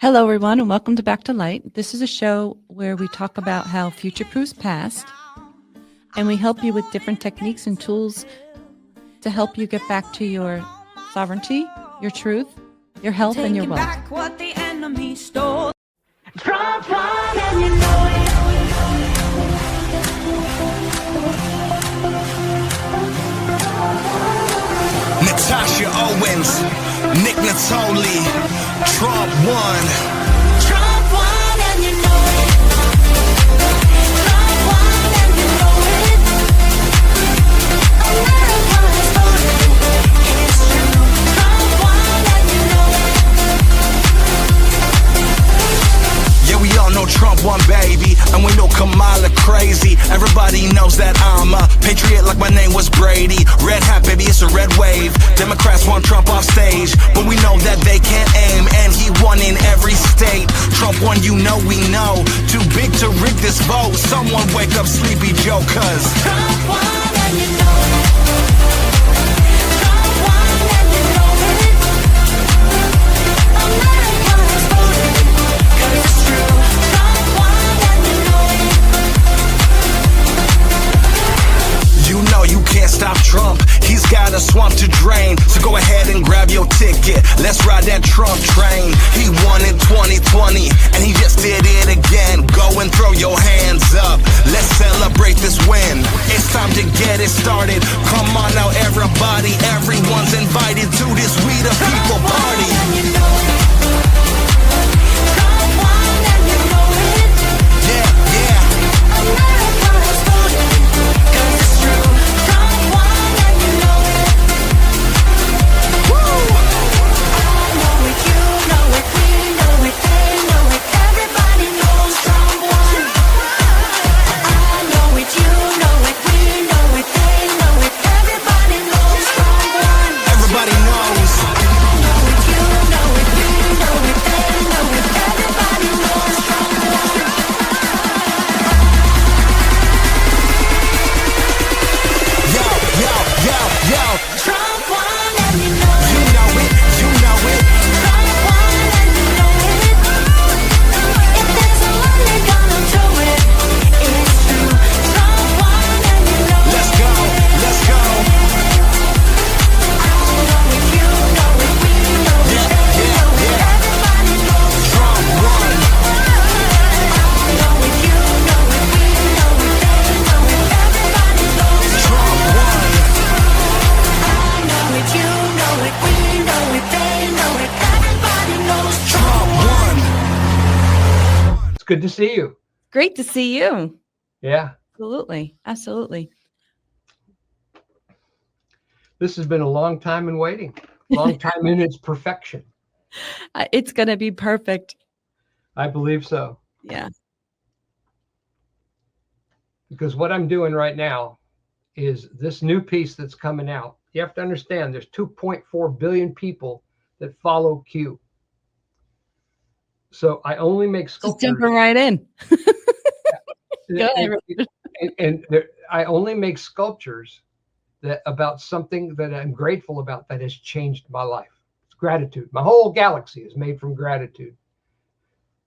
Hello, everyone, and welcome to Back to Light. This is a show where we talk about how future proofs past, and we help you with different techniques and tools to help you get back to your sovereignty, your truth, your health, and your wealth. Back what the enemy stole. Trump won and you know it. Natasha Owens, Nick Natoli, Trump won. Trump won and you know it. Trump won and you know it. America has voted. It's true. Trump won and you know it. Yeah, we all know Trump won, baby, and we know Kamala crazy. Everybody knows that I'm a patriot like my name was Brady. Red hat, baby, it's a red wave. Democrats want Trump off stage, but we know that they can't aim, and he won in every state. Trump won, you know we know. Too big to rig this vote. Someone wake up Sleepy Joe, cause Trump won and you know it. Trump won and you know it. America has voted. 'Cause it's true. Trump won and you know it. you know you can't stop Trump. He's got a swamp to drain, so go ahead and grab your ticket. Let's ride that Trump train. He won in 2020, and he just did it again. Go and throw your hands up. Let's celebrate this win. It's time to get it started. Come on now, everybody. Everyone's invited to this We the People party. And you know it. Trump won and you know it. Yeah, yeah. America has voted. 'Cause it's true. Trump won and you know it. Woo! I know it, you know it, we know it, they know it. Everybody knows Trump won. I know it, you know it, we know it, they know it. Everybody knows Trump won. Everybody knows. I know it, you know it, we know it, they know it. Everybody knows Trump won. Yo, yo, yo, yo. Trump won and you know You it. know it, you know it. Trump won and you know it. If there's a lie, they're gonna do it. It's true. Trump won and you know it. Let's go, let's go. I know it, you know it, we know it, Yeah, they yeah, know it. yeah. Everybody knows Trump won. I know it, you know it, we know it, they know it. Everybody knows Trump won. I know it, you know it, we know it, they know it. Everybody knows Trump won. It's good to see you. Great to see you. Yeah. Absolutely. Absolutely. This has been a long time in waiting. Long time in its perfection. It's going to be perfect. I believe so. Yeah. Because what I'm doing right now is this new piece that's coming out. You have to understand there's 2.4 billion people that follow Q. So I only make Just sculptures. jumping right in. Go ahead. I only make sculptures that about something that I'm grateful about that has changed my life. It's gratitude. My whole galaxy is made from gratitude.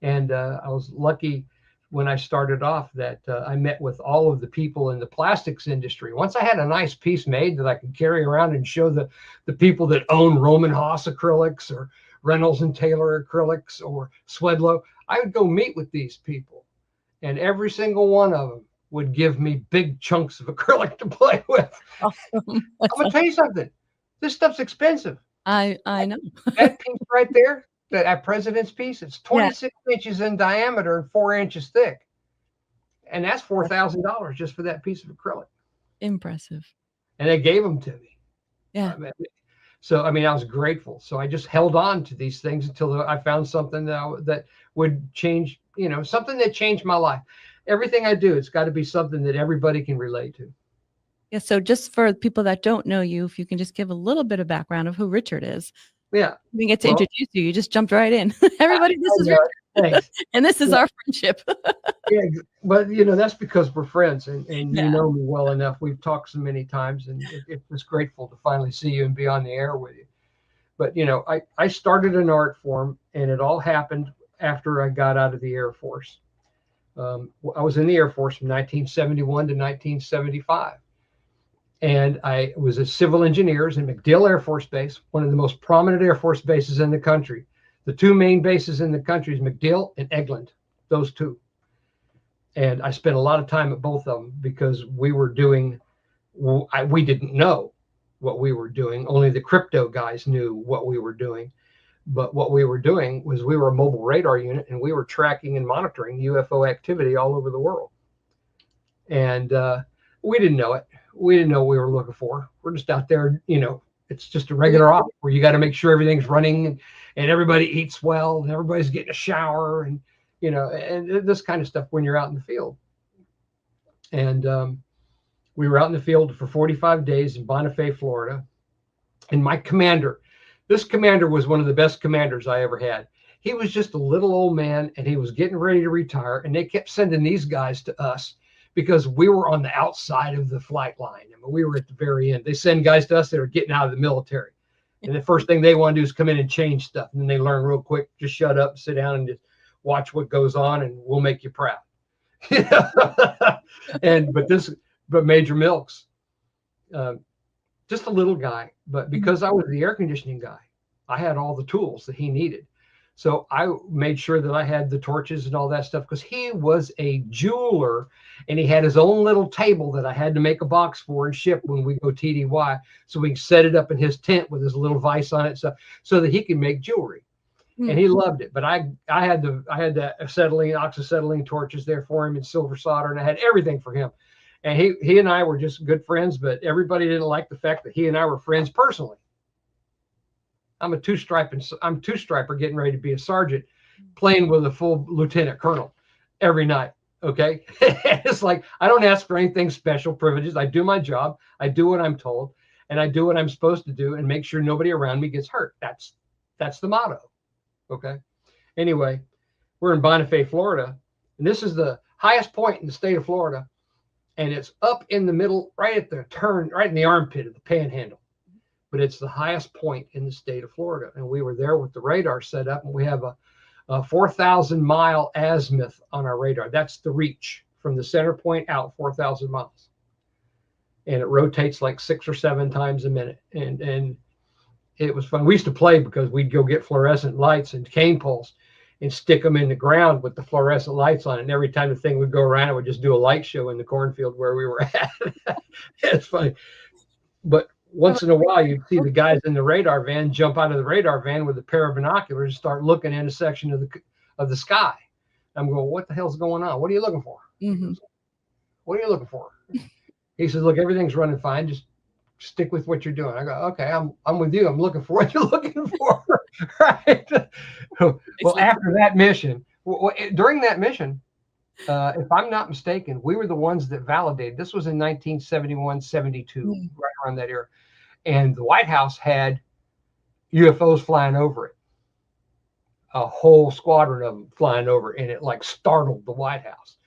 And I was lucky when I started off that I met with all of the people in the plastics industry. Once I had a nice piece made that I could carry around and show the people that own Roman Haas acrylics or Reynolds and Taylor acrylics or Swedlow, I would go meet with these people. And every single one of them would give me big chunks of acrylic to play with. Awesome. I'm going to tell you something. This stuff's expensive. I know. That piece right there, that president's piece, it's 26 inches in diameter and 4 inches thick. And that's $4,000 just for that piece of acrylic. Impressive. And they gave them to me. Yeah. I mean, I was grateful. So I just held on to these things until I found something that would change, something that changed my life. Everything I do, it's got to be something that everybody can relate to. Yeah. So just for people that don't know you, if you can just give a little bit of background of who Richard is. Yeah. We get to introduce you. You just jumped right in. Everybody, this is Richard. Thanks. And this is our friendship. Yeah, but that's because we're friends and Yeah. you know me well enough. We've talked so many times, and it was grateful to finally see you and be on the air with you. But I started an art form, and it all happened after I got out of the Air Force. I was in the Air Force from 1971 to 1975. And I was a civil engineers in MacDill Air Force Base, one of the most prominent Air Force bases in the country. The two main bases in the country is MacDill and Eglin, those two. And I spent a lot of time at both of them because we were doing, we didn't know what we were doing. Only the crypto guys knew what we were doing. But what we were doing was we were a mobile radar unit, and we were tracking and monitoring UFO activity all over the world. And we didn't know it. We didn't know what we were looking for. We're just out there, you know, it's just a regular op where you got to make sure everything's running and everybody eats well and everybody's getting a shower and, you know, and this kind of stuff when you're out in the field. And we were out in the field for 45 days in Bonifay, Florida. And my commander, this commander was one of the best commanders I ever had. He was just a little old man and he was getting ready to retire. And they kept sending these guys to us because we were on the outside of the flight line. I mean, we were at the very end. They send guys to us that are getting out of the military. And the first thing they want to do is come in and change stuff. And then they learn real quick, just shut up, sit down and just watch what goes on and we'll make you proud. But Major Milks, just a little guy, but because I was the air conditioning guy, I had all the tools that he needed. So I made sure that I had the torches and all that stuff because he was a jeweler and he had his own little table that I had to make a box for and ship when we go TDY. So we can set it up in his tent with his little vise on it so that he could make jewelry. Mm-hmm. And he loved it. But I had the acetylene, oxyacetylene torches there for him and silver solder, and I had everything for him. And he and I were just good friends, but everybody didn't like the fact that he and I were friends personally. I'm two-striper getting ready to be a sergeant, playing with a full lieutenant colonel every night. Okay. It's like, I don't ask for anything special privileges. I do my job. I do what I'm told and I do what I'm supposed to do and make sure nobody around me gets hurt. That's the motto. Okay. Anyway, we're in Bonifay, Florida, and this is the highest point in the state of Florida. And it's up in the middle, right at the turn, right in the armpit of the Panhandle. But it's the highest point in the state of Florida. And we were there with the radar set up, and we have a 4,000 mile azimuth on our radar. That's the reach from the center point out 4,000 miles. And it rotates like 6 or 7 times a minute. And it was fun. We used to play because we'd go get fluorescent lights and cane poles and stick them in the ground with the fluorescent lights on it. And every time the thing would go around, it would just do a light show in the cornfield where we were at. It's funny. But once in a while, you'd see the guys in the radar van jump out of the radar van with a pair of binoculars and start looking in a section of the sky. I'm going, what the hell's going on? What are you looking for? Mm-hmm. What are you looking for? He says, look, everything's running fine. Just stick with what you're doing. I go, okay, I'm with you. I'm looking for what you're looking for. Right. Well, after that mission, during that mission, if I'm not mistaken, we were the ones that validated. This was in 1971, 72, right around that era. And the White House had UFOs flying over it, a whole squadron of them flying over it, and it like startled the White House.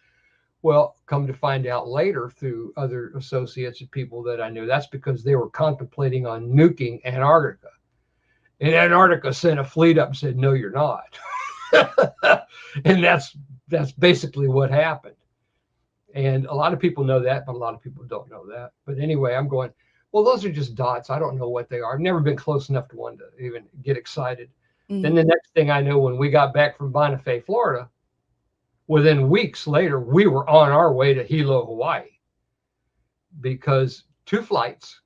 Well, come to find out later through other associates and people that I knew, that's because they were contemplating on nuking Antarctica. And Antarctica sent a fleet up and said, no, you're not. And that's basically what happened. And a lot of people know that, but a lot of people don't know that. But anyway, I'm going, well, those are just dots. I don't know what they are. I've never been close enough to one to even get excited. Mm-hmm. Then the next thing I know, when we got back from Bonifay, Florida, within weeks later, we were on our way to Hilo, Hawaii, because 2 flights,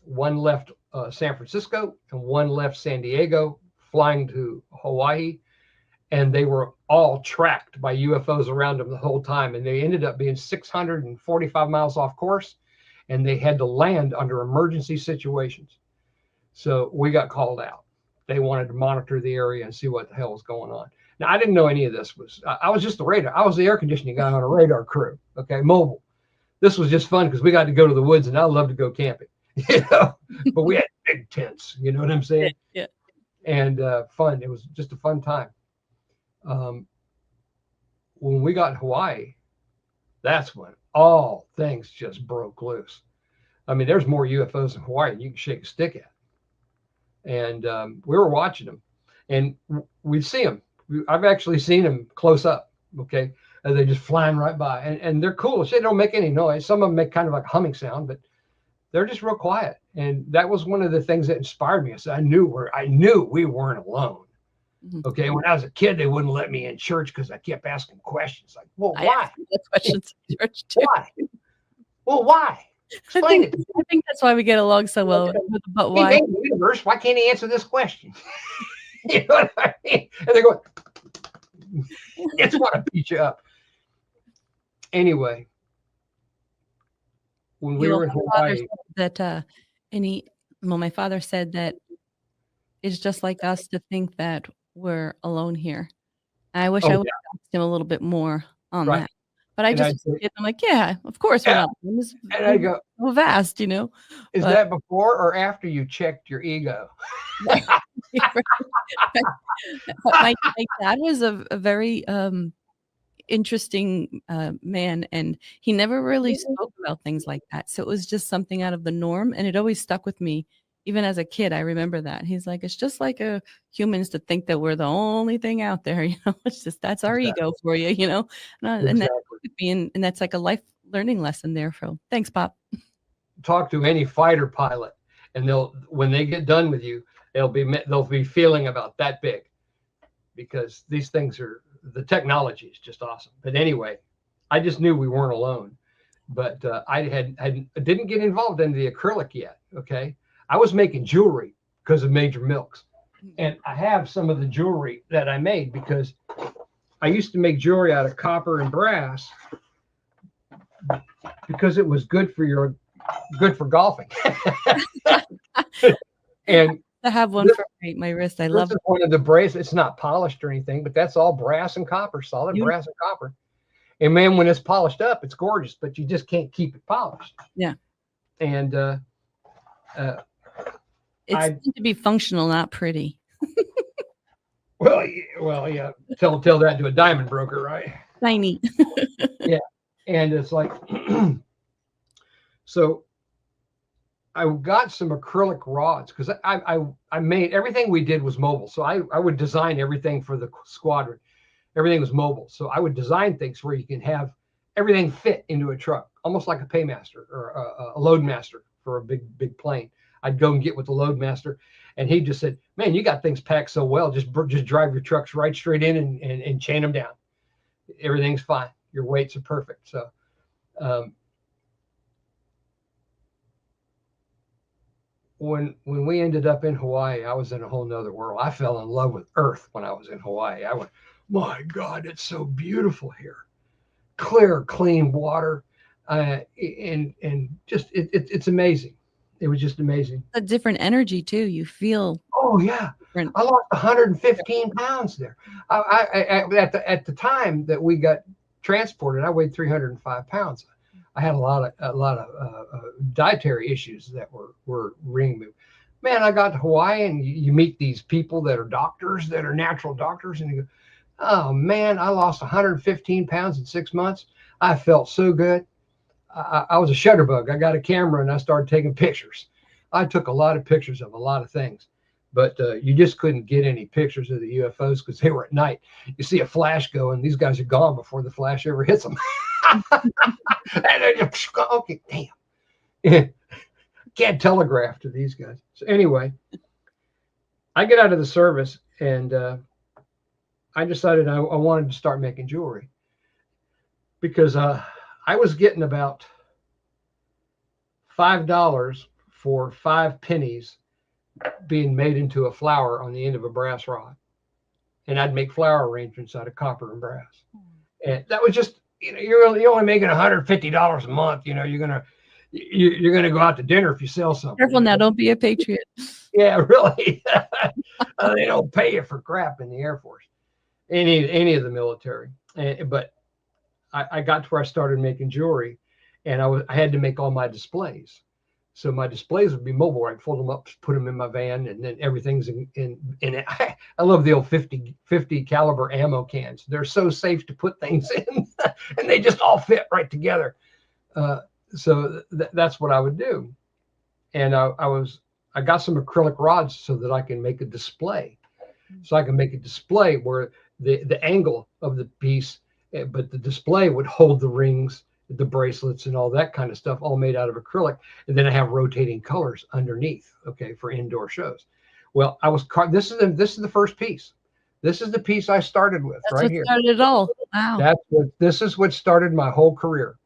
one left San Francisco and one left San Diego, flying to Hawaii. And they were all tracked by UFOs around them the whole time. And they ended up being 645 miles off course. And they had to land under emergency situations. So we got called out. They wanted to monitor the area and see what the hell was going on. Now, I didn't know any of this. I was just the radar. I was the air conditioning guy on a radar crew. Okay, mobile. This was just fun because we got to go to the woods, and I love to go camping. You know, but we had big tents. You know what I'm saying? Yeah. And fun. It was just a fun time. When we got to Hawaii, that's when all things just broke loose. I mean, there's more UFOs in Hawaii than you can shake a stick at. And we were watching them, and we'd see them I've actually seen them close up. Okay. And they're just flying right by, and they're cool. They don't make any noise. Some of them make kind of like a humming sound, but they're just real quiet. And that was one of the things that inspired me. I said, I knew we weren't alone. Mhm. Okay. When I was a kid, they wouldn't let me in church because I kept asking questions like, well, I why? asked you that questions in church too. Why? Well, why? Explain it. I think that's why we get along so well. But He why? made the universe. Why can't he answer this question? You know what I mean? And they're going, just want to beat you up. Anyway, when we You know, were in my father Hawaii, said that, my father said that it's just like us to think that we're alone here. I wish I oh would have asked him a little bit more on Right. that. But I And just, I'm like, yeah, of course we're Yeah. not alone. This is and I go, so vast, you know. is But- that before or after you checked your ego? my dad was a very interesting man, and he never really spoke about things like that. So it was just something out of the norm, and it always stuck with me. Even as a kid, I remember that. He's like, it's just like humans to think that we're the only thing out there. You know, it's just that's our Exactly. ego for you. You know, and that Exactly. could be, and that's like a life learning lesson there. So thanks, Pop. Talk to any fighter pilot, and when they get done with you, they'll be feeling about that big, because these things the technology is just awesome. But anyway, I just knew we weren't alone. But I didn't get involved in the acrylic yet. Okay, I was making jewelry because of Major Milks, and I have some of the jewelry that I made because I used to make jewelry out of copper and brass because it was good for golfing. And I have one for my wrist. I love this is one of the bracelets. It's not polished or anything, but that's all brass and copper, solid You- brass and copper. And man, when it's polished up, it's gorgeous, but you just can't keep it polished. Yeah. And it's I- meant to be functional, not pretty. well, yeah. Tell that to a diamond broker, right? Tiny. And it's like, so I got some acrylic rods because I made everything we did was mobile. So I would design everything for the squadron. Everything was mobile. So I would design things where you can have everything fit into a truck, almost like a paymaster or a loadmaster for a big plane. I'd go and get with the loadmaster, and he just said, "Man, you got things packed so well. Just drive your trucks right straight in and chain them down. Everything's fine. Your weights are perfect." So when we ended up in Hawaii, I was in a whole nother world. I fell in love with Earth when I was in Hawaii. I went, my God, it's so beautiful here. Clear, clean water. And just, it's amazing. It was just amazing. A different energy too. You feel Oh yeah. different. I lost 115 pounds there. At the time that we got transported, I weighed 305 pounds. I had a lot of dietary issues that were ringing me. Man, I got to Hawaii, and you meet these people that are doctors, that are natural doctors, and you go, "Oh man, I lost 115 pounds in 6 months. I felt so good." I was a shutterbug. I got a camera and I started taking pictures. I took a lot of pictures of a lot of things, but you just couldn't get any pictures of the UFOs because they were at night. You see a flash go, and these guys are gone before the flash ever hits them. And they just, okay, damn. Can't telegraph to these guys. So anyway, I get out of the service, and I decided I wanted to start making jewelry because I was getting about $5 for 5 pennies being made into a flower on the end of a brass rod. And I'd make flower arrangements out of copper and brass. And that was just, you're only making $150 a month. You're gonna go out to dinner if you sell something. Careful now, don't be a patriot. Yeah, really. They don't pay you for crap in the Air Force, any of the military. But I got to where I started making jewelry, and I had to make all my displays. So my displays would be mobile. I'd fold them up, put them in my van, and then everything's in it. I love the old 50 caliber ammo cans. They're so safe to put things in, and they just all fit right together. So that's what I would do. And I got some acrylic rods so that I can make a display. So I can make a display where the angle of the piece, but the display would hold the rings, the bracelets, and all that kind of stuff, all made out of acrylic. And then I have rotating colors underneath, okay, for indoor shows. Well, this is the first piece. This is the piece I started with. That's right what here. started it all. Wow. This is what started my whole career.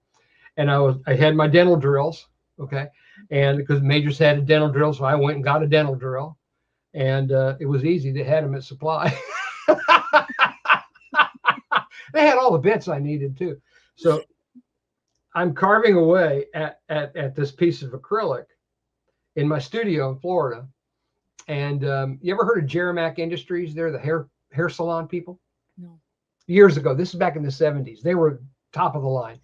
And I had my dental drills, okay, and because majors had a dental drill, so I went and got a dental drill, and it was easy. They had them at Supply. They had all the bits I needed too. So I'm carving away at this piece of acrylic in my studio in Florida. And you ever heard of Jeramac Industries? They're the hair salon people. No. Years ago, this is back in the 70s. They were top of the line.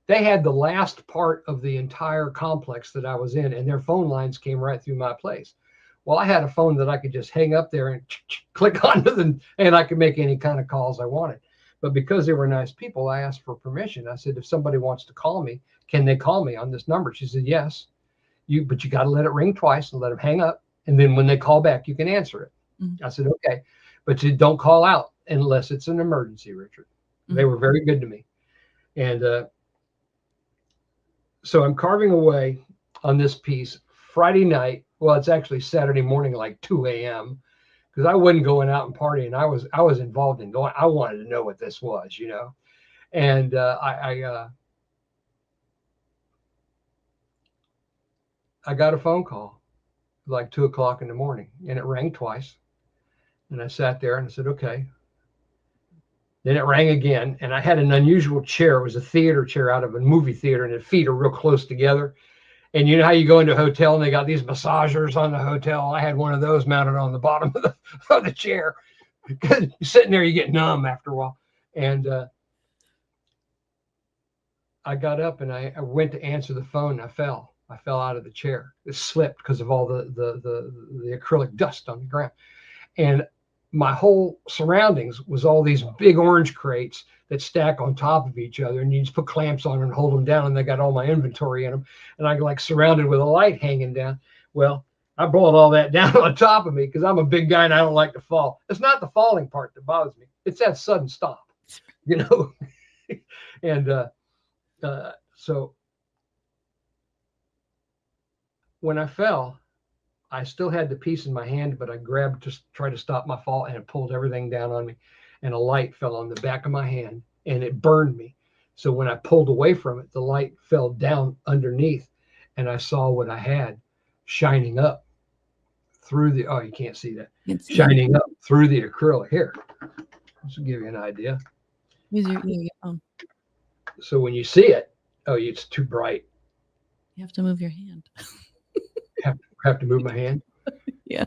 They had the last part of the entire complex that I was in, and their phone lines came right through my place. Well, I had a phone that I could just hang up there and click onto them, and I could make any kind of calls I wanted. But because they were nice people, I asked for permission. I said, if somebody wants to call me, can they call me on this number? She said, yes. But you got to let it ring twice and let them hang up. And then when they call back, you can answer it. Mm-hmm. I said, okay, but you don't call out unless it's an emergency, Richard. Mm-hmm. They were very good to me. And so I'm carving away on this piece Friday night. Well, it's actually Saturday morning, like 2 a.m. because I wasn't going out and partying. I was involved in going. I wanted to know what this was, and I got a phone call like 2 o'clock in the morning, and it rang twice. And I sat there and I said, okay. Then it rang again, and I had an unusual chair. It was a theater chair out of a movie theater, and the feet are real close together. And you know how you go into a hotel and they got these massagers on the hotel? I had one of those mounted on the bottom of the chair. Because you're sitting there, you get numb after a while. And I got up and I went to answer the phone, and I fell. I fell out of the chair. It slipped because of all the acrylic dust on the ground. And my whole surroundings was all these big orange crates that stack on top of each other, and you just put clamps on them and hold them down, and they got all my inventory in them, and I like surrounded with a light hanging down. Well, I brought all that down on top of me because I'm a big guy and I don't like to fall. It's not the falling part that bothers me. It's that sudden stop, And so when I fell, I still had the piece in my hand, but I grabbed to try to stop my fall, and it pulled everything down on me. And a light fell on the back of my hand, and it burned me. So when I pulled away from it, the light fell down underneath, and I saw what I had shining up through the, you can't see that, shining up through the acrylic. Here, this will give you an idea. Use your phone. So when you see it, it's too bright. You have to move your hand. have to move my hand. Yeah.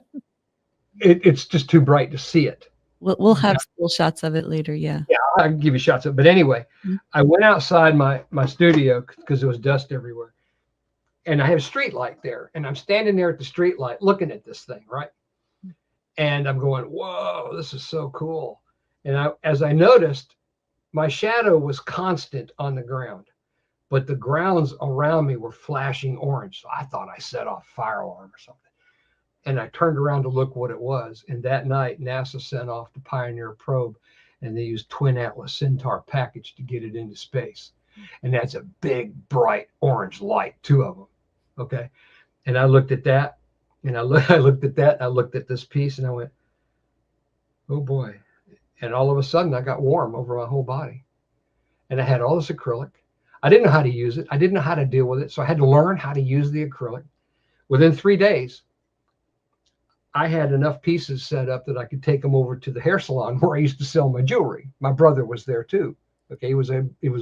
It's just too bright to see it. We'll have still shots of it later. Yeah. Yeah, I can give you shots of it. But anyway, I went outside my studio because there was dust everywhere. And I have a street light there. And I'm standing there at the street light looking at this thing, right? And I'm going, whoa, this is so cool. And as I noticed, my shadow was constant on the ground, but the grounds around me were flashing orange. So I thought I set off a fire alarm or something. And I turned around to look what it was. And that night, NASA sent off the Pioneer probe, and they used Twin Atlas Centaur package to get it into space. And that's a big, bright orange light, 2 of them. Okay. And I looked at that, and I looked at that, and I looked at this piece, and I went, oh boy. And all of a sudden, I got warm over my whole body. And I had all this acrylic. I didn't know how to use it. I didn't know how to deal with it. So I had to learn how to use the acrylic. Within 3 days, I had enough pieces set up that I could take them over to the hair salon where I used to sell my jewelry. My brother was there too. Okay, he was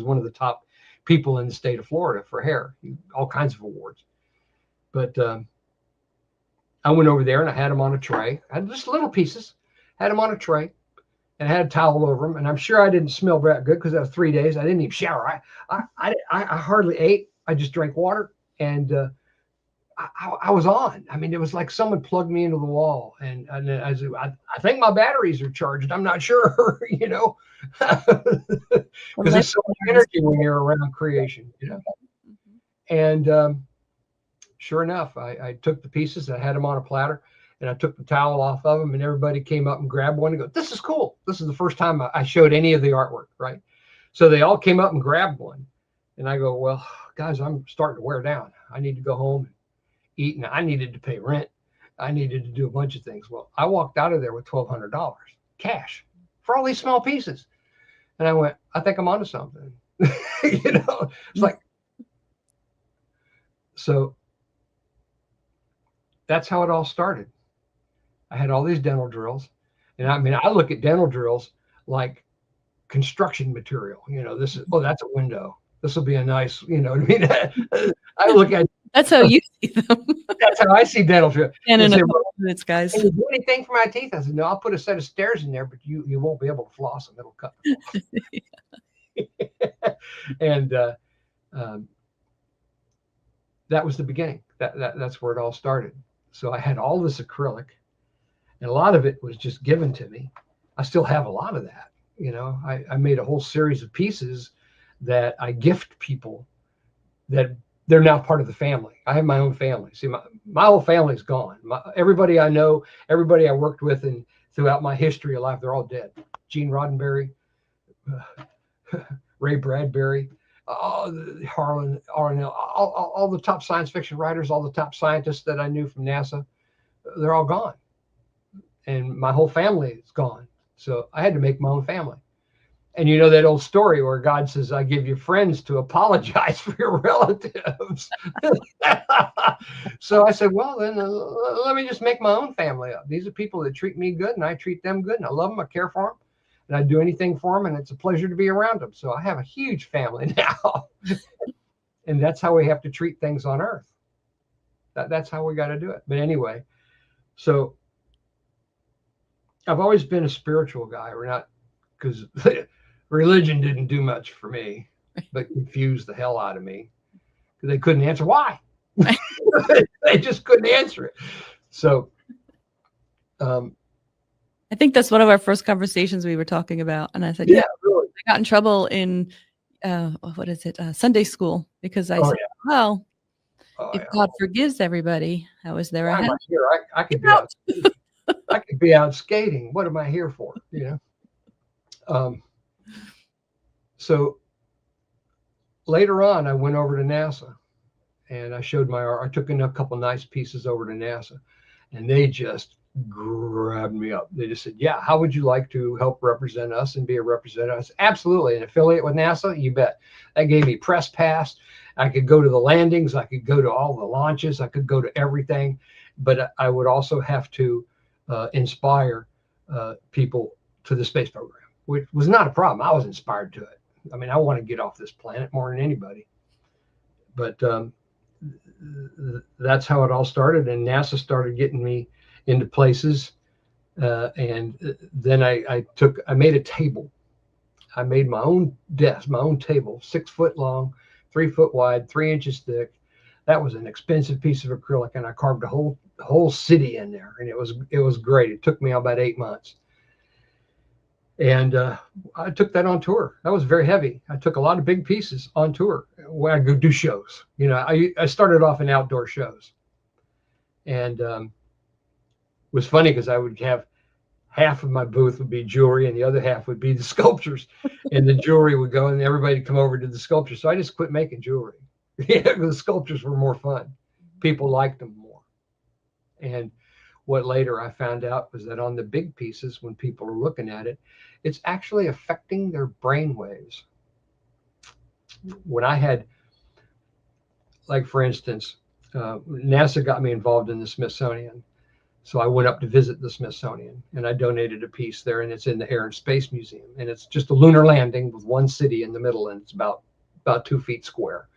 one of the top people in the state of Florida for hair, all kinds of awards. But I went over there and I had them on a tray. I had just little pieces, had them on a tray, and I had a towel over them. And I'm sure I didn't smell that good because that was 3 days. I didn't even shower. I hardly ate. I just drank water, and I was on. I mean, it was like someone plugged me into the wall, and I think my batteries are charged. I'm not sure, because there's so much energy when you're around creation, And sure enough, I took the pieces, I had them on a platter, and I took the towel off of them, and everybody came up and grabbed one and go, "This is cool." This is the first time I showed any of the artwork, right? So they all came up and grabbed one, and I go, "Well, guys, I'm starting to wear down. I need to go home and eat, and I needed to pay rent. I needed to do a bunch of things." Well, I walked out of there with $1,200 cash for all these small pieces, and I went, "I think I'm onto something." You know, it's like, so that's how it all started. I had all these dental drills, and I mean, I look at dental drills like construction material. You know, this is, oh, that's a window. This will be a nice, you know what I mean? I look at, That's how you see them. that's how I see dental drill. And in They say, a "Well, couple minutes, guys. can you do anything for my teeth?" I said, "No, I'll put a set of stairs in there, but you won't be able to floss them. It'll cut them off." And that was the beginning. That's where it all started. So I had all this acrylic, and a lot of it was just given to me. I still have a lot of that. You know, I made a whole series of pieces that I gift people that they're now part of the family. I have my own family. See, my whole family's gone. Everybody I know, everybody I worked with, and throughout my history of life, they're all dead. Gene Roddenberry, Ray Bradbury, Harlan, Arnell, all the top science fiction writers, all the top scientists that I knew from NASA, they're all gone. And my whole family is gone. So I had to make my own family. And you know that old story where God says, "I give you friends to apologize for your relatives." So I said, well, then let me just make my own family up. These are people that treat me good, and I treat them good, and I love them. I care for them, and I do anything for them, and it's a pleasure to be around them. So I have a huge family now. And that's how we have to treat things on earth. That's how we got to do it. But anyway, so I've always been a spiritual guy, or not, because religion didn't do much for me, but confused the hell out of me, because they couldn't answer why. They just couldn't answer it. So I think that's one of our first conversations we were talking about. And I said, yeah, really. I got in trouble in, what is it? Sunday school, because I said, well, if God forgives everybody, how is there a Why am hell? I here? I could be out. I could be out skating. What am I here for? You know. So later on, I went over to NASA, and I showed my art. I took in a couple nice pieces over to NASA, and they just grabbed me up. They just said, "Yeah, how would you like to help represent us and be a representative?" I said, "Absolutely, an affiliate with NASA, you bet." That gave me press pass. I could go to the landings. I could go to all the launches. I could go to everything, but I would also have to inspire people to the space program, which was not a problem. I was inspired to it. I mean, I want to get off this planet more than anybody. But that's how it all started, and NASA started getting me into places. And then I made a table. I made my own desk, my own table, 6 foot long, 3 foot wide, 3 inches thick. That was an expensive piece of acrylic, and I carved a whole city in there, and it was great. It took me about 8 months. And I took that on tour. That was very heavy. I took a lot of big pieces on tour when I go do shows. You know, I started off in outdoor shows, and it was funny because I would have half of my booth would be jewelry, and the other half would be the sculptures, and the jewelry would go, and everybody would come over to the sculptures. So I just quit making jewelry. Yeah, the sculptures were more fun. People liked them more. And what later I found out was that on the big pieces, when people are looking at it, it's actually affecting their brain waves. When I had, like, for instance, NASA got me involved in the Smithsonian. So I went up to visit the Smithsonian, and I donated a piece there, and it's in the Air and Space Museum. And it's just a lunar landing with one city in the middle, and it's about 2 feet square,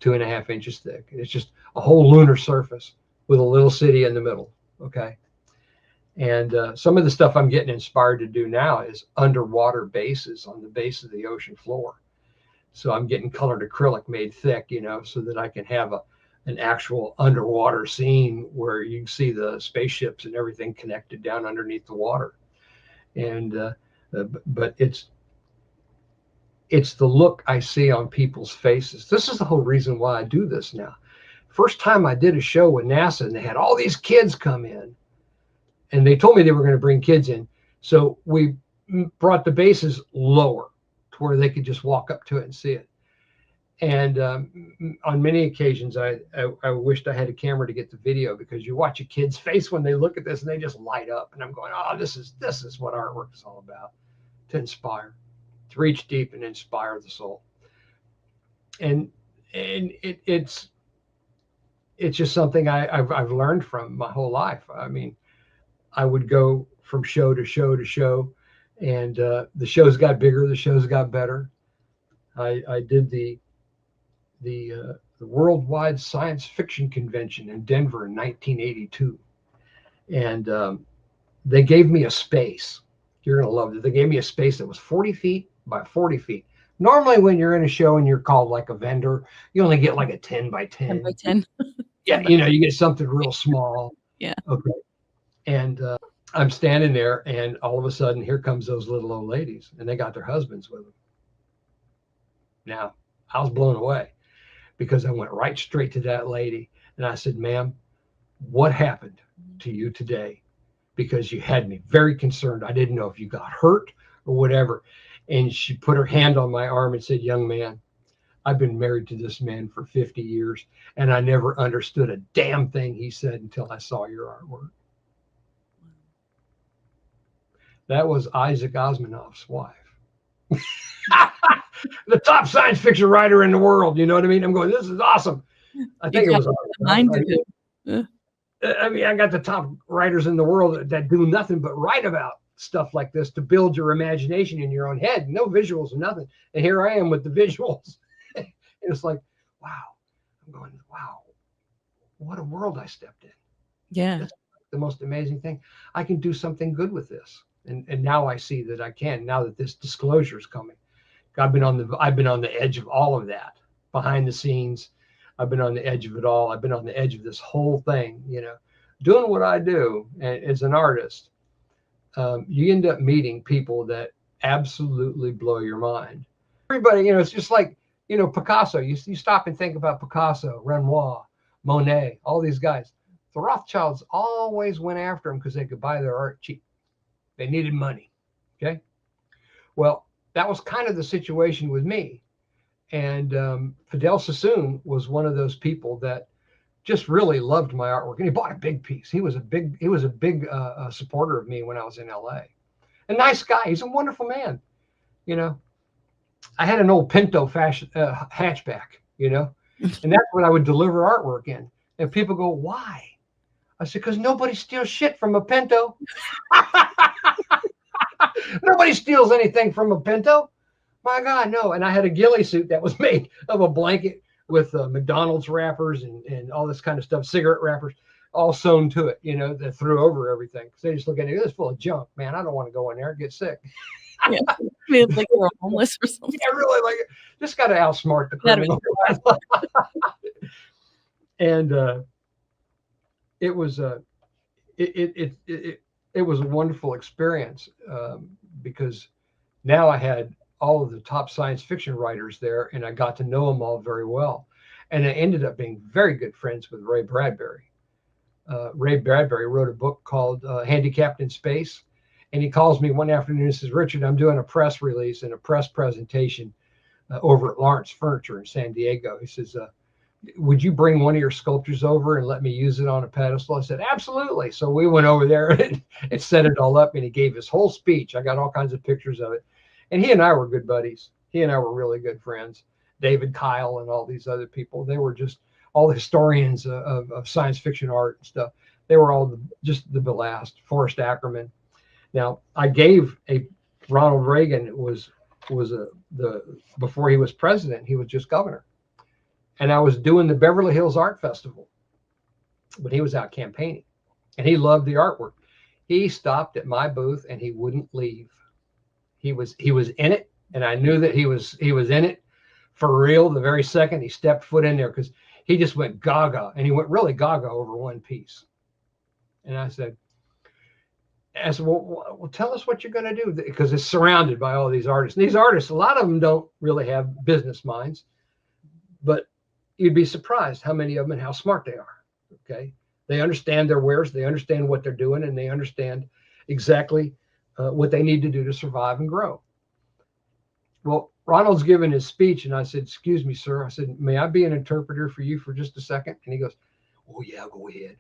2.5 inches thick. And it's just a whole lunar surface with a little city in the middle. Okay. And some of the stuff I'm getting inspired to do now is underwater bases on the base of the ocean floor. So I'm getting colored acrylic made thick, you know, so that I can have an actual underwater scene where you can see the spaceships and everything connected down underneath the water. And but it's the look I see on people's faces. This is the whole reason why I do this now. First time I did a show with NASA, and they had all these kids come in, and they told me they were going to bring kids in. So we brought the bases lower to where they could just walk up to it and see it. And on many occasions, I wished I had a camera to get the video, because you watch a kid's face when they look at this and they just light up. And I'm going, oh, this is what artwork is all about, to inspire, to reach deep and inspire the soul. And it's just something I've learned from my whole life. I mean, I would go from show to show to show, and the shows got bigger, the shows got better. I did the Worldwide Science Fiction Convention in Denver in 1982, and they gave me a space. You're gonna love it. They gave me a space that was 40 feet by 40 feet. Normally, when you're in a show and you're called like a vendor, you only get like a 10 by 10. 10 by 10. Yeah, you get something real small. Yeah. Okay. And I'm standing there, and all of a sudden, here comes those little old ladies, and they got their husbands with them. Now, I was blown away, because I went right straight to that lady, and I said, ma'am, what happened to you today? Because you had me very concerned. I didn't know if you got hurt or whatever. And she put her hand on my arm and said, young man, I've been married to this man for 50 years, and I never understood a damn thing he said until I saw your artwork. That was Isaac Asimov's wife. The top science fiction writer in the world. You know what I mean? I'm going, this is awesome. I think it was awesome. I mean, I got the top writers in the world that do nothing but write about stuff like this to build your imagination in your own head. No visuals or nothing. And here I am with the visuals. It's like, wow. I'm going, wow, what a world I stepped in. Yeah. That's the most amazing thing. I can do something good with this. And now I see that I can, now that this disclosure is coming. I've been on the edge of all of that, behind the scenes. I've been on the edge of it all. I've been on the edge of this whole thing, doing what I do as an artist. You end up meeting people that absolutely blow your mind. Everybody, it's just like, Picasso. You stop and think about Picasso, Renoir, Monet, all these guys. The Rothschilds always went after them because they could buy their art cheap. They needed money. Okay. Well, that was kind of the situation with me. And Fidel Sassoon was one of those people that just really loved my artwork, and he bought a big piece. He was a big supporter of me when I was in LA. A nice guy. He's a wonderful man. I had an old Pinto hatchback, and that's what I would deliver artwork in. And people go, why? I said, because nobody steals shit from a Pinto. Nobody steals anything from a Pinto. My God, no. And I had a ghillie suit that was made of a blanket with McDonald's wrappers and all this kind of stuff, cigarette wrappers, all sewn to it, that threw over everything. Because they just look at it, it's full of junk, man. I don't want to go in there and get sick. Yeah, like you're homeless or something. Yeah, really, like just got to outsmart the criminal. And it was it was a wonderful experience because now I had all of the top science fiction writers there, and I got to know them all very well. And I ended up being very good friends with Ray Bradbury. Ray Bradbury wrote a book called Handicapped in Space. And he calls me one afternoon and says, Richard, I'm doing a press release and a press presentation over at Lawrence Furniture in San Diego. He says, would you bring one of your sculptures over and let me use it on a pedestal? I said, absolutely. So we went over there and set it all up, and he gave his whole speech. I got all kinds of pictures of it. And he and I were good buddies. He and I were really good friends. David Kyle and all these other people, they were just all the historians of science fiction art and stuff. They were all just the blast. Forrest Ackerman. Now, I gave Ronald Reagan was before he was president, he was just governor. And I was doing the Beverly Hills Art Festival when he was out campaigning, and he loved the artwork. He stopped at my booth and he wouldn't leave. He was in it, and I knew that he was in it for real the very second he stepped foot in there, because he just went gaga, and he went really gaga over one piece. And I said, well, tell us what you're going to do, because it's surrounded by all these artists. And these artists, a lot of them don't really have business minds, but you'd be surprised how many of them and how smart they are. Okay. They understand their wares, they understand what they're doing, and they understand exactly what they need to do to survive and grow. Well, Ronald's given his speech, and I said, "Excuse me, sir." I said, "May I be an interpreter for you for just a second?" And he goes, "Oh yeah, go ahead."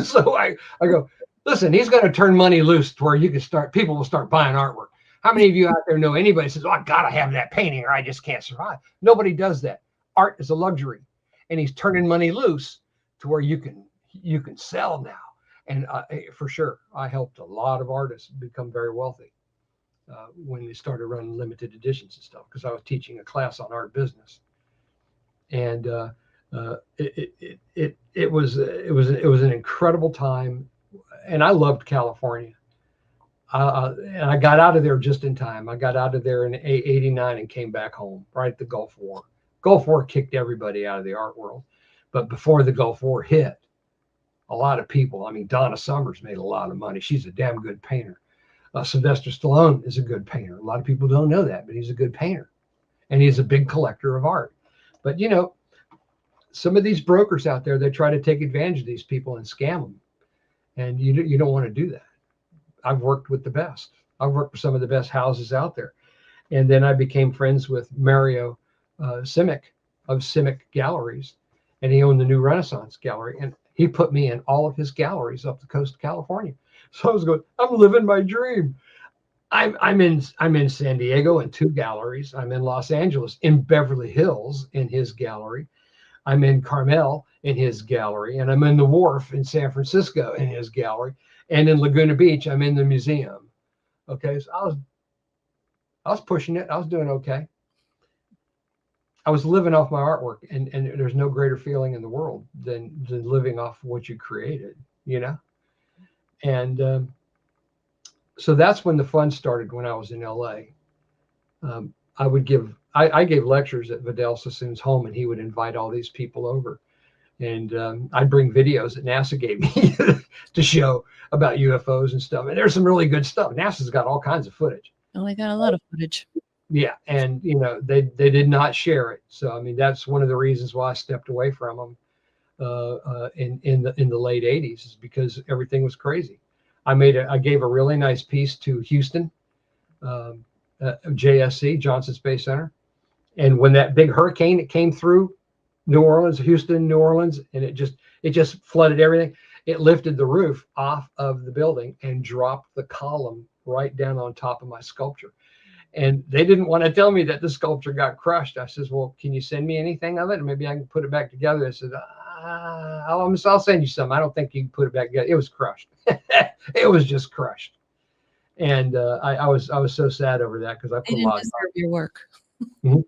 So I go, "Listen, he's going to turn money loose to where you can start. People will start buying artwork. How many of you out there know anybody says, 'Oh, I gotta have that painting, or I just can't survive'?" Nobody does that. Art is a luxury, and he's turning money loose to where you can sell now. And for sure, I helped a lot of artists become very wealthy when they started running limited editions and stuff, because I was teaching a class on art business. And it was an incredible time, and I loved California. And I got out of there just in time. I got out of there in '89 and came back home right at the Gulf War. Gulf War kicked everybody out of the art world, but before the Gulf War hit, a lot of people. I mean, Donna Summers made a lot of money. She's a damn good painter. Sylvester Stallone is a good painter. A lot of people don't know that, but he's a good painter, and he's a big collector of art. But you know, some of these brokers out there, they try to take advantage of these people and scam them, and you don't want to do that. I've worked with the best. I've worked with some of the best houses out there, and then I became friends with Mario Simic of Simic Galleries, and he owned the New Renaissance Gallery, and he put me in all of his galleries up the coast of California. So I was going, I'm living my dream. I'm in San Diego in 2 galleries. I'm in Los Angeles, in Beverly Hills in his gallery. I'm in Carmel in his gallery, and I'm in the Wharf in San Francisco in his gallery, and in Laguna Beach I'm in the museum. Okay, so I was pushing it. I was doing okay. I was living off my artwork, and there's no greater feeling in the world than living off what you created, you know? And so that's when the fun started when I was in LA. I gave lectures at Vidal Sassoon's home, and he would invite all these people over. And I'd bring videos that NASA gave me to show about UFOs and stuff. And there's some really good stuff. NASA's got all kinds of footage. Oh, they got a lot of footage. Yeah, and you know they did not share it. So I mean that's one of the reasons why I stepped away from them in the late '80s, is because everything was crazy. I gave a really nice piece to Houston, JSC, Johnson Space Center, and when that big hurricane that came through New Orleans, Houston, New Orleans, and it just flooded everything. It lifted the roof off of the building and dropped the column right down on top of my sculpture. And they didn't want to tell me that the sculpture got crushed. I says, "Well, can you send me anything of it? And maybe I can put it back together." They said, I'll send you some. I don't think you can put it back together. It was crushed. It was just crushed. And I was so sad over that, because I put a lot of deserve your work. Mm-hmm.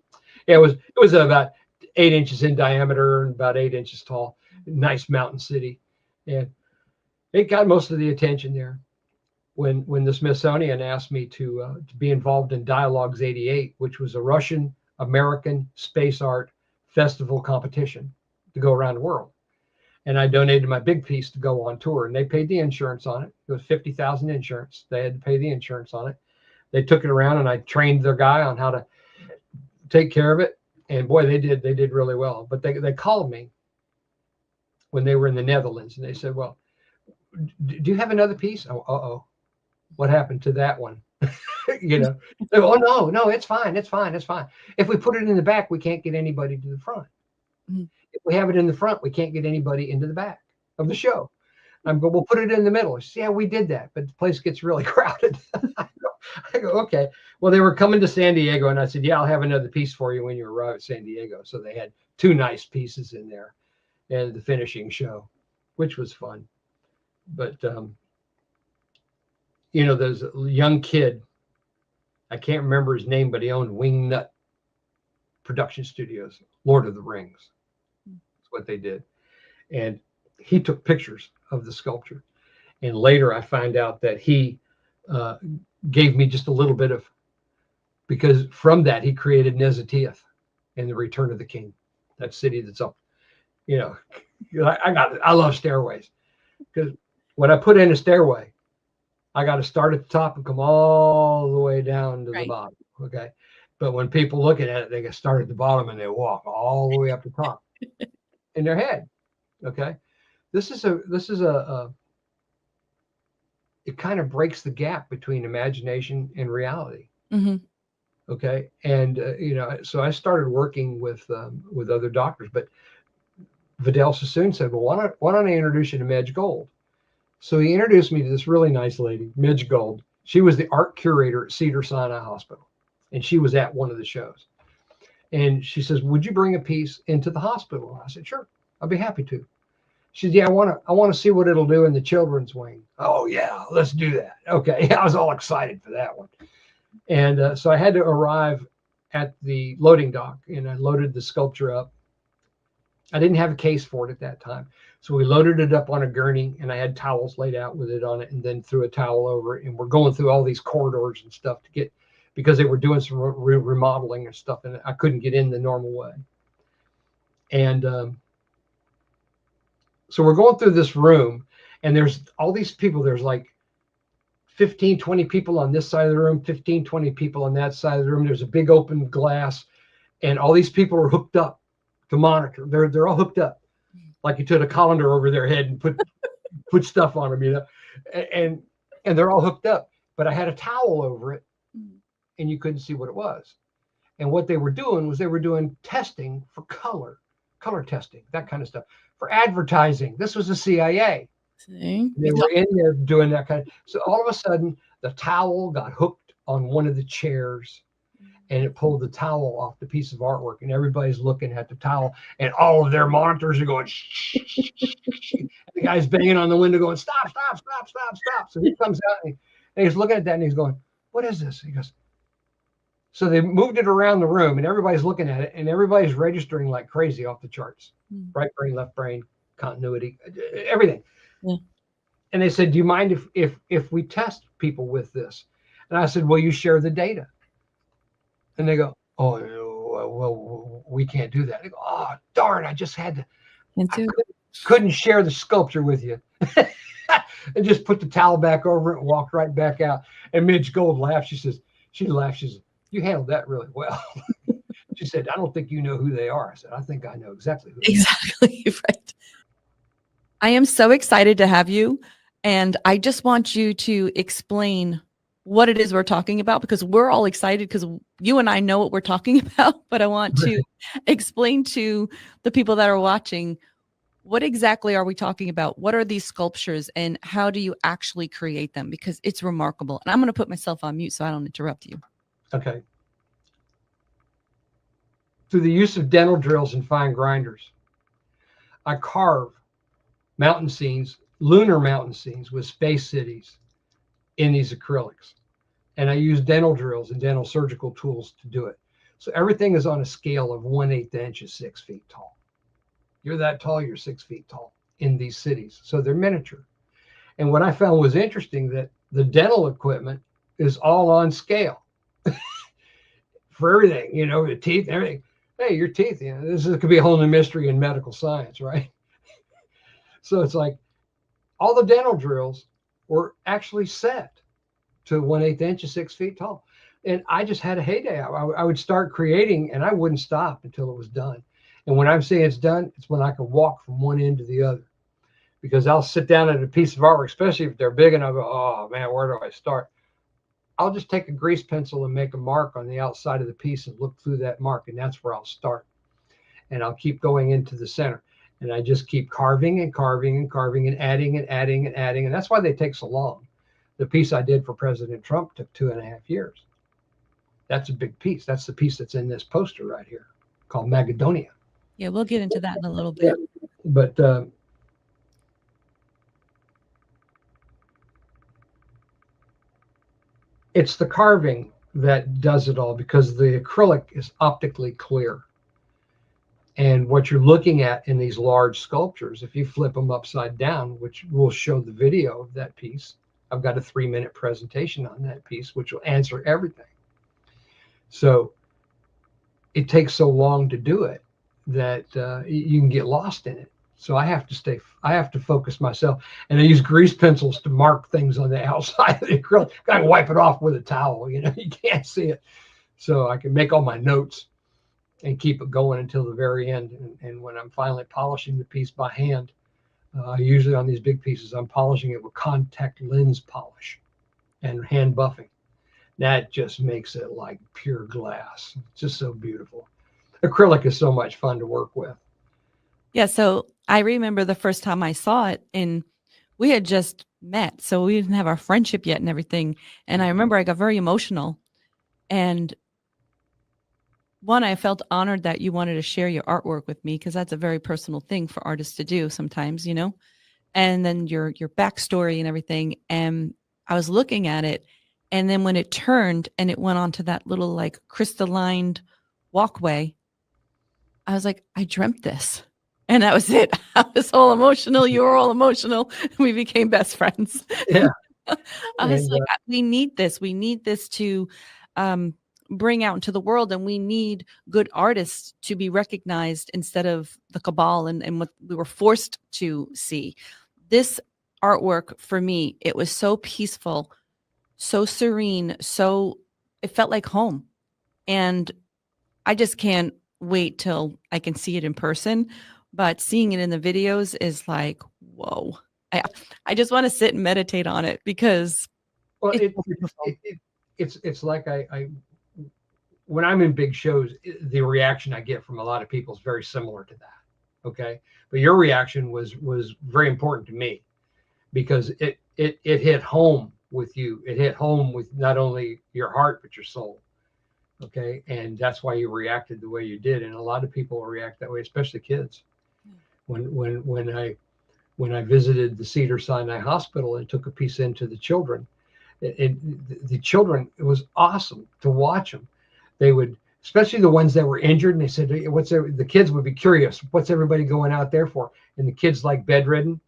Yeah, it was about 8 inches in diameter and about 8 inches tall. Nice mountain city. And it got most of the attention there. When the Smithsonian asked me to be involved in Dialogues '88, which was a Russian-American space art festival competition to go around the world. And I donated my big piece to go on tour, and they paid the insurance on it. It was $50,000 insurance. They had to pay the insurance on it. They took it around, and I trained their guy on how to take care of it. And boy, they did really well. But they called me when they were in the Netherlands, and they said, "Well, do you have another piece?" Oh, what happened to that one? You know, oh no, it's fine. If we put it in the back, we can't get anybody to the front. Mm-hmm. If we have it in the front, we can't get anybody into the back of the show. I'm going, "We'll put it in the middle." She said, "Yeah, we did that, but the place gets really crowded." I go, "Okay." Well, they were coming to San Diego, and I said, "Yeah, I'll have another piece for you when you arrive at San Diego." So they had 2 nice pieces in there, and the finishing show, which was fun. But you know, there's a young kid, I can't remember his name, but he owned Wingnut Production Studios, Lord of the Rings. That's what they did. And he took pictures of the sculpture. And later I find out that he gave me just a little bit of, because from that he created Nezatiath in The Return of the King, that city that's up, you know, I love stairways, because when I put in a stairway, I got to start at the top and come all the way down to the bottom. Okay. But when people looking at it, they can start at the bottom and they walk all the way up the top in their head. Okay. this is it kind of breaks the gap between imagination and reality. Mm-hmm. Okay. And, so I started working with other doctors, but Vidal Sassoon said, well, why don't I introduce you to Midge Gold? So he introduced me to this really nice lady, Midge Gold. She was the art curator at Cedars-Sinai Hospital, and she was at one of the shows. And she says, would you bring a piece into the hospital? I said, sure, I'll be happy to. She said, yeah, I want to see what it'll do in the children's wing. Oh yeah, let's do that. Okay. I was all excited for that one. And so I had to arrive at the loading dock, and I loaded the sculpture up. I didn't have a case for it at that time. So we loaded it up on a gurney, and I had towels laid out with it on it, and then threw a towel over it. And we're going through all these corridors and stuff because they were doing some remodeling and stuff, and I couldn't get in the normal way. And so we're going through this room, and there's all these people. There's like 15, 20 people on this side of the room, 15, 20 people on that side of the room. There's a big open glass, and all these people are hooked up to monitor. They're all hooked up, like you took a colander over their head and put stuff on them, and they're all hooked up. But I had a towel over it, and you couldn't see what it was. And what they were doing was they were doing testing for color testing, that kind of stuff, for advertising. This was the CIA. See? They were in there doing that kind of. So all of a sudden, the towel got hooked on one of the chairs, and it pulled the towel off the piece of artwork, and everybody's looking at the towel, and all of their monitors are going, shh, shh, shh, shh. The guy's banging on the window going, stop. So he comes out, and he's looking at that, and he's going, what is this? He goes, so they moved it around the room, and everybody's looking at it, and everybody's registering like crazy off the charts. Right brain, left brain, continuity, everything. Yeah. And they said, do you mind if we test people with this? And I said, well, you share the data. And they go, oh, well, we can't do that. They go, oh, darn, I just had to, couldn't share the sculpture with you. And just put the towel back over it and walked right back out. And Midge Gold laughed. She says, you handled that really well. She said, I don't think you know who they are. I said, I think I know exactly who they are. Exactly. Right. I am so excited to have you. And I just want you to explain what it is we're talking about, because we're all excited because you and I know what we're talking about, but I want to explain to the people that are watching, what exactly are we talking about? What are these sculptures and how do you actually create them? Because it's remarkable. And I'm going to put myself on mute so I don't interrupt you. Okay. Through the use of dental drills and fine grinders, I carve mountain scenes, lunar mountain scenes with space cities in these acrylics. And I use dental drills and dental surgical tools to do it. So everything is on a scale of 1/8 inches, 6 feet tall. You're that tall, you're 6 feet tall in these cities. So they're miniature. And what I found was interesting, that the dental equipment is all on scale for everything, the teeth and everything. Hey, your teeth, this could be a whole new mystery in medical science, right? So it's like all the dental drills were actually set to 1/8 inches, 6 feet tall. And I just had a heyday. I would start creating, and I wouldn't stop until it was done. And when I'm saying it's done, it's when I can walk from one end to the other, because I'll sit down at a piece of artwork, especially if they're big, and I'll go, oh man, where do I start? I'll just take a grease pencil and make a mark on the outside of the piece and look through that mark, and that's where I'll start. And I'll keep going into the center, and I just keep carving and carving and carving and adding and adding and adding. And that's why they take so long. The piece I did for President Trump took 2.5 years. That's a big piece. That's the piece that's in this poster right here called Macedonia. Yeah, we'll get into that in a little bit. But it's the carving that does it all, because the acrylic is optically clear. And what you're looking at in these large sculptures, if you flip them upside down, which will show the video of that piece, I've got a 3-minute presentation on that piece, which will answer everything. So it takes so long to do it that you can get lost in it. So I have to focus myself, and I use grease pencils to mark things on the outside of the acrylic. I can wipe it off with a towel, you can't see it. So I can make all my notes and keep it going until the very end. And when I'm finally polishing the piece by hand, Usually on these big pieces, I'm polishing it with contact lens polish and hand buffing. That just makes it like pure glass. It's just so beautiful. Acrylic is so much fun to work with. Yeah, so I remember the first time I saw it, and we had just met, so we didn't have our friendship yet and everything. And I remember I got very emotional. And one, I felt honored that you wanted to share your artwork with me, because that's a very personal thing for artists to do sometimes, you know. And then your backstory and everything. And I was looking at it, and then when it turned and it went onto that little like crystalline walkway, I was like, I dreamt this. And that was it. I was all emotional. You were all emotional. We became best friends. Yeah. I was And, like, we need this. We need this to bring out into the world. And we need good artists to be recognized instead of the cabal and what we were forced to see. This artwork for me, it was so peaceful, so serene, it felt like home. And I just can't wait till I can see it in person. But seeing it in the videos is like, whoa. I just want to sit and meditate on it, because well, it's so beautiful. it's like I when I'm in big shows, the reaction I get from a lot of people is very similar to that. Okay, but your reaction was very important to me, because it hit home with you. It hit home with not only your heart but your soul. Okay, and that's why you reacted the way you did. And a lot of people react that way, especially kids. When I visited the Cedars-Sinai Hospital and took a piece into the children, the children, it was awesome to watch them. They would, especially the ones that were injured, and they said, the kids would be curious, what's everybody going out there for? And the kids like bedridden.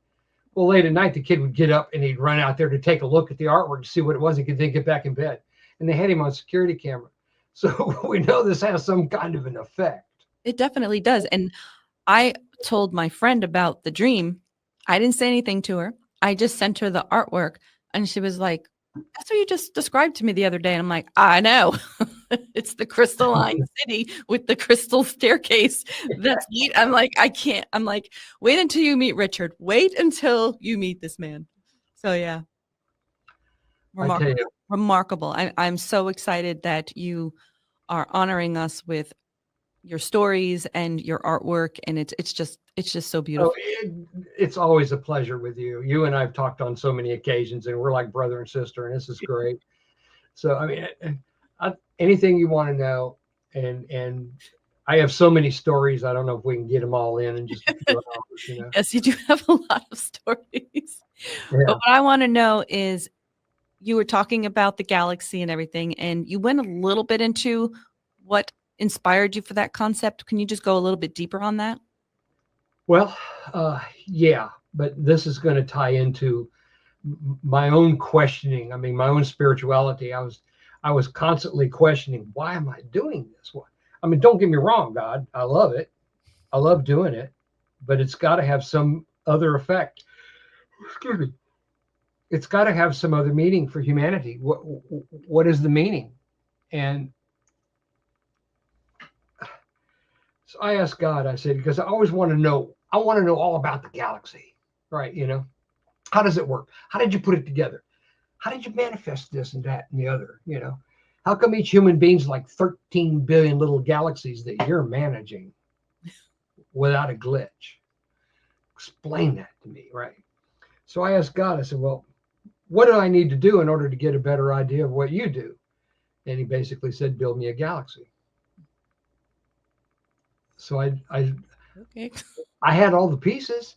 Well, late at night, the kid would get up and he'd run out there to take a look at the artwork to see what it was. He could then get back in bed. And they had him on security camera. So we know this has some kind of an effect. It definitely does. And I told my friend about the dream. I didn't say anything to her. I just sent her the artwork, and she was like, that's what you just described to me the other day. And I'm like, I know. It's the crystalline city with the crystal staircase. That's neat. I'm like, I can't. I'm like, wait until you meet Richard. Wait until you meet this man. So yeah. Remarkable. Remarkable. I'm so excited that you are honoring us with your stories and your artwork, and it's just so beautiful. It's always a pleasure with you. You and I've talked on so many occasions, and we're like brother and sister, and this is great. So I mean, anything you want to know, and I have so many stories. I don't know if we can get them all in just a few hours. You know? Yes, you do have a lot of stories. Yeah. But what I want to know is, you were talking about the galaxy and everything, and you went a little bit into what inspired you for that concept. Can you just go a little bit deeper on that? Well, yeah, but this is going to tie into my own questioning. I mean, my own spirituality. I was constantly questioning, why am I doing this? I mean, don't get me wrong, God, I love it. I love doing it, but it's got to have some other effect. Excuse me. It's got to have some other meaning for humanity. What is the meaning? And so I asked God, I said, because I always want to know, I want to know all about the galaxy, right? You know, how does it work? How did you put it together? How did you manifest this and that and the other? You know, how come each human being's like 13 billion little galaxies that you're managing without a glitch? Explain that to me, right? So I asked God, I said, well, what do I need to do in order to get a better idea of what you do? And he basically said, build me a galaxy. So I had all the pieces.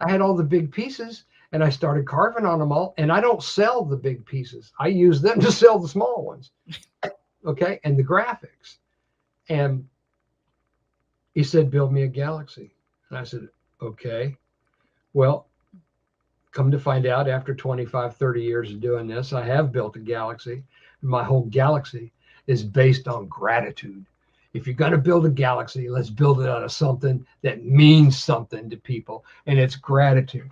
I had all the big pieces, and I started carving on them all. And I don't sell the big pieces. I use them to sell the small ones. Okay. And the graphics. And he said, build me a galaxy. And I said, okay. Well, come to find out, after 25, 30 years of doing this, I have built a galaxy. My whole galaxy is based on gratitude. If you're going to build a galaxy, let's build it out of something that means something to people, and it's gratitude.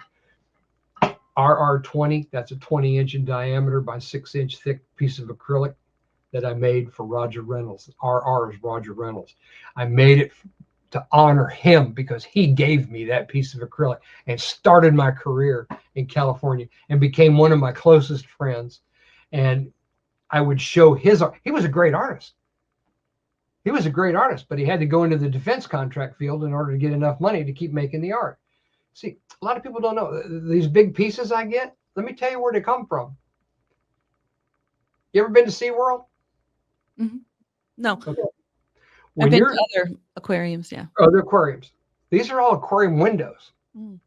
RR20, that's a 20-inch in diameter by 6-inch thick piece of acrylic that I made for Roger Reynolds. RR is Roger Reynolds. I made it to honor him because he gave me that piece of acrylic and started my career in California and became one of my closest friends. And I would show his art. He was a great artist. He was a great artist, but he had to go into the defense contract field in order to get enough money to keep making the art. See, a lot of people don't know these big pieces I get. Let me tell you where they come from. You ever been to SeaWorld? No, Okay. I've When been you're to other aquariums. Yeah. other aquariums, these are all aquarium windows Mm.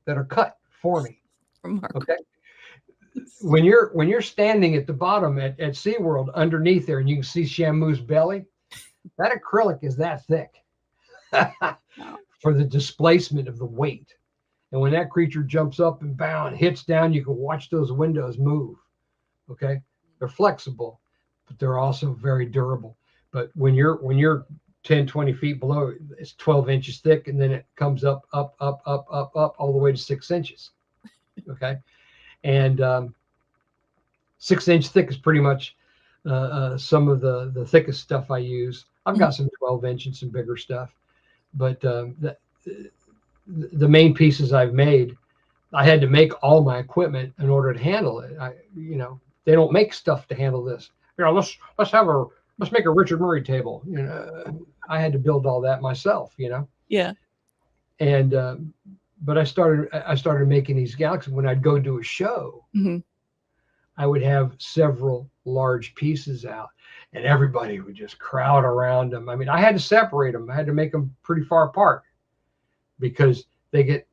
that are cut for me. Remarkable. Okay. When you're standing at the bottom at SeaWorld underneath there and you can see Shamu's belly, that acrylic is that thick for the displacement of the weight. And when that creature jumps up and bound, hits down, you can watch those windows move. Okay. They're flexible, but they're also very durable. But when you're 10, 20 feet below, it's 12 inches thick, and then it comes up, all the way to 6 inches. Okay. And 6-inch thick is pretty much some of the thickest stuff I use. I've got some 12-inch and some bigger stuff, but the main pieces I've made, I had to make all my equipment in order to handle it. They don't make stuff to handle this. Let's make a Richard Murray table. I had to build all that myself. Yeah. And but I started making these galaxies. When I'd go do a show, Mhm. I would have several large pieces out, and everybody would just crowd around them. I mean, I had to separate them. I had to make them pretty far apart because they get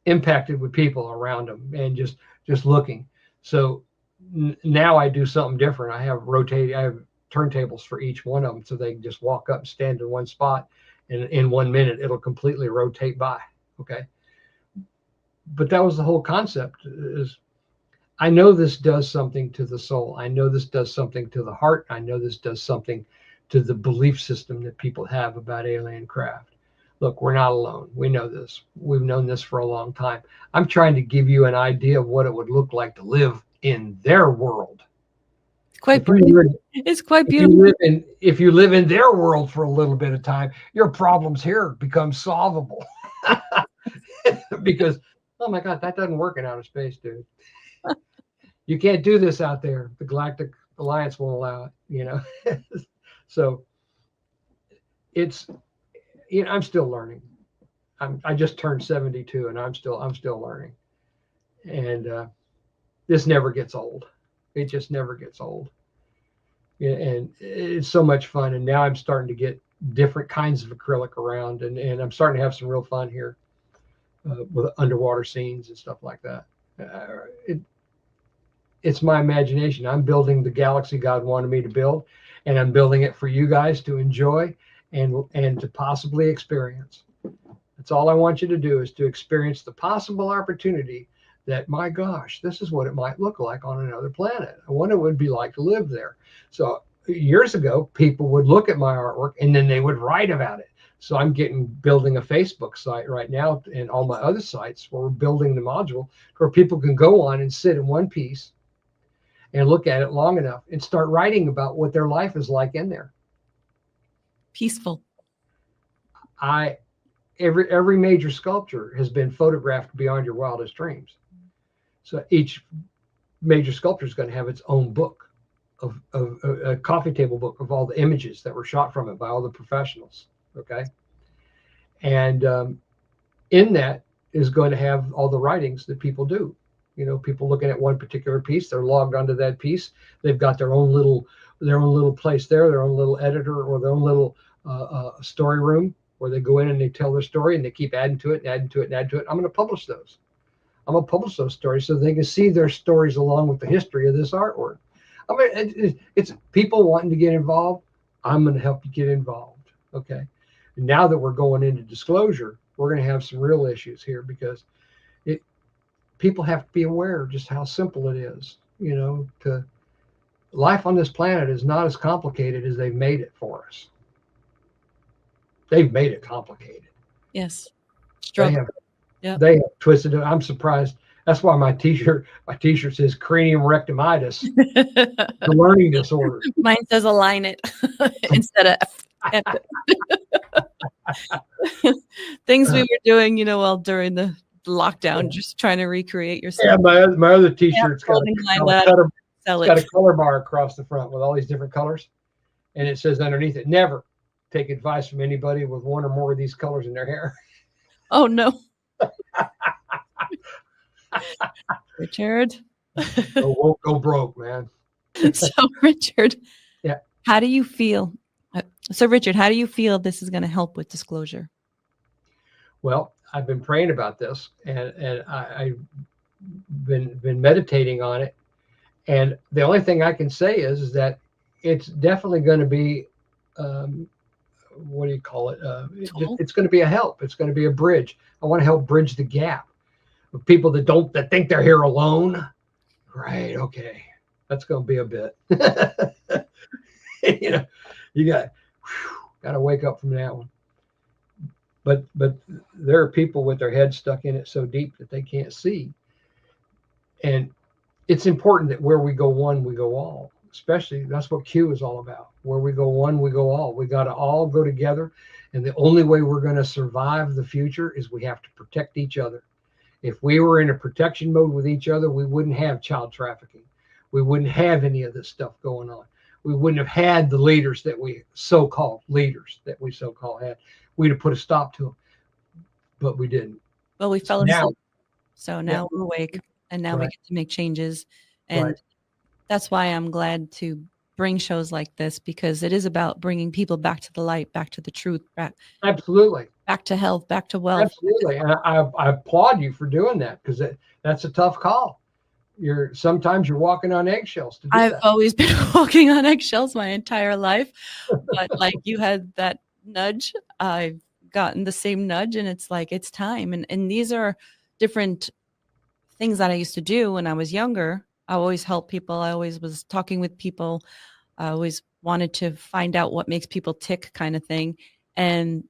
impacted with people around them and just looking. So now I do something different. I have turntables for each one of them, so they can just walk up and stand in one spot, and in 1 minute it'll completely rotate by. Okay. But that was the whole concept. Is I know this does something to the soul. I know this does something to the heart. I know this does something to the belief system that people have about alien craft. Look, we're not alone. We know this. We've known this for a long time. I'm trying to give you an idea of what it would look like to live in their world. It's quite If you pretty. live- It's quite if you beautiful. live in their world for a little bit of time, your problems here become solvable. Because, oh my God, that doesn't work in outer space, dude. You can't do this out there. The Galactic Alliance won't allow it, So it's, I'm still learning. I just turned 72 and I'm still learning. And this never gets old. It just never gets old. And it's so much fun. And now I'm starting to get different kinds of acrylic around, and I'm starting to have some real fun here with underwater scenes and stuff like that. It's my imagination. I'm building the galaxy God wanted me to build, and I'm building it for you guys to enjoy and to possibly experience. That's all I want you to do, is to experience the possible opportunity that, my gosh, this is what it might look like on another planet. I wonder what it would be like to live there. So years ago, people would look at my artwork and then they would write about it. So I'm building a Facebook site right now and all my other sites where we're building the module where people can go on and sit in one piece and look at it long enough and start writing about what their life is like in there. Peaceful. Every major sculpture has been photographed beyond your wildest dreams. So each major sculpture is going to have its own book of a coffee table book of all the images that were shot from it by all the professionals. Okay. And in that is going to have all the writings that people do. People looking at one particular piece, they're logged onto that piece. They've got their own little place there, their own little editor or their own little story room where they go in and they tell their story and they keep adding to it and adding to it and adding to it. I'm going to publish those. I'm going to publish those stories so they can see their stories along with the history of this artwork. I mean, it's people wanting to get involved. I'm going to help you get involved. Okay. And now that we're going into disclosure, we're going to have some real issues here because people have to be aware of just how simple it is. Life on this planet is not as complicated as they've made it for us. They've made it complicated. Yes. They Struggle. have twisted it. I'm surprised. That's why my t-shirt says cranium rectimitis, the learning disorder. Mine says align it instead of. Things we were doing, while during the lockdown, just trying to recreate Yeah, yourself. my other T-shirt's got clothing line a that color, Sell it's got a it. color bar across the front with all these different colors, and it says underneath it, "Never take advice from anybody with one or more of these colors in their hair." Oh no. Richard. Go broke, man. So Richard, Yeah. how do you feel? So Richard, how do you feel this is going to help with disclosure? Well, I've been praying about this, and I've been meditating on it, and the only thing I can say is that it's definitely going to be, what do you call it? It's going to be a help. It's going to be a bridge. I want to help bridge the gap of people that think they're here alone. Right? Okay, that's going to be a bit. You got to wake up from that one. But there are people with their heads stuck in it so deep that they can't see. And it's important that where we go one, we go all. Especially, that's what Q is all about. Where we go one, we go all. We got to all go together. And the only way we're going to survive the future is we have to protect each other. If we were in a protection mode with each other, we wouldn't have child trafficking. We wouldn't have any of this stuff going on. We wouldn't have had the leaders that we so-called had. We'd have put a stop to them, but we didn't. Well, we fell asleep. So now we're awake, and now we Right. get to make changes. And Right. that's why I'm glad to bring shows like this, because it is about bringing people back to the light, back to the truth, Absolutely. back to health, back to wealth. Absolutely. And I applaud you for doing that, because that's a tough call. Sometimes you're walking on eggshells to do I've that. always been walking on eggshells my entire life, but like you had that nudge, I've gotten the same nudge, and it's like, it's time. And these are different things that I used to do when I was younger. I always helped people. I always was talking with people. I always wanted to find out what makes people tick, kind of thing. And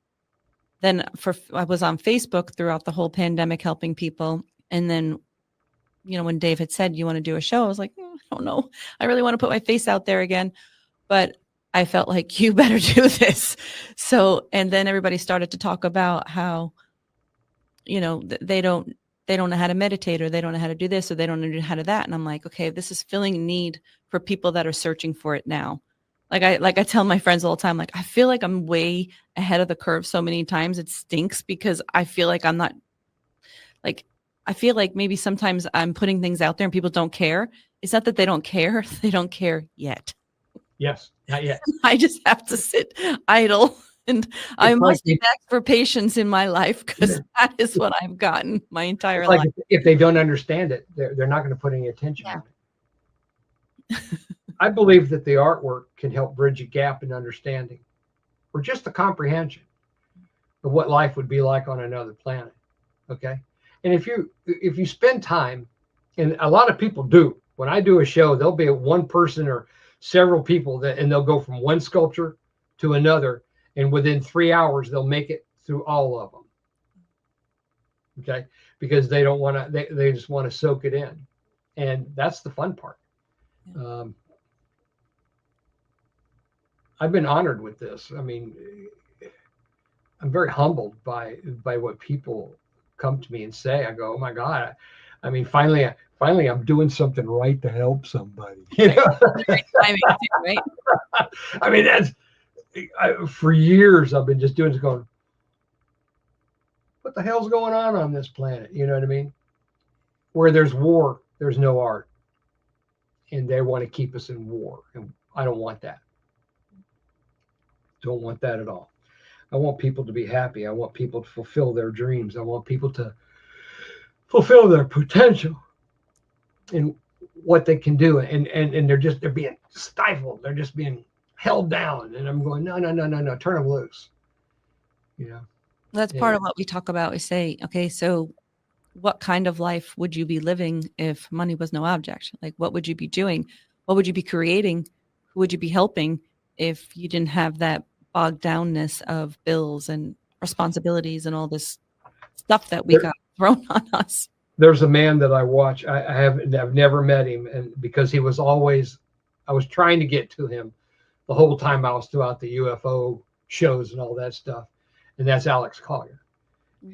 then I was on Facebook throughout the whole pandemic helping people. And then, when Dave had said, "You want to do a show?" I was like, I don't know. I really want to put my face out there again. But I felt like, you better do this. So, and then everybody started to talk about how, they don't know how to meditate, or they don't know how to do this, or they don't know how to that. And I'm like, okay, this is filling a need for people that are searching for it now. Like I tell my friends all the time, like, I feel like I'm way ahead of the curve so many times. It stinks, because I feel like I'm not, like, I feel like maybe sometimes I'm putting things out there and people don't care. It's not that they don't care. They don't care yet. Yes, not yet. I just have to sit idle, and I must be back for patience in my life, because that is what I've gotten my entire life. If they don't understand it, they're not going to put any attention on it. I believe that the artwork can help bridge a gap in understanding, or just the comprehension of what life would be like on another planet. Okay. And if you spend time, and a lot of people do, when I do a show, there'll be one person or several people and they'll go from one sculpture to another. And within 3 hours, they'll make it through all of them. Okay. Because they don't want to, they just want to soak it in. And that's the fun part. Yeah. I've been honored with this. I mean, I'm very humbled by what people come to me and say. I go, oh my God. I mean, finally I'm doing something right to help somebody. Right? I mean, for years I've been just doing this, going, what the hell's going on this planet? You know what I mean? Where there's war, there's no art. And they want to keep us in war. And I don't want that. Don't want that at all. I want people to be happy. I want people to fulfill their dreams. I want people to fulfill their potential and what they can do. And they're being stifled. They're just being held down. And I'm going, no, turn them loose. That's part of what we talk about. We say, okay, so what kind of life would you be living if money was no object? Like, what would you be doing? What would you be creating? Who would you be helping if you didn't have that bogged downness of bills and responsibilities and all this stuff that we got thrown on us? There's a man that I watch. I've never met him, and because I was trying to get to him the whole time I was throughout the UFO shows and all that stuff. and that's Alex Collier.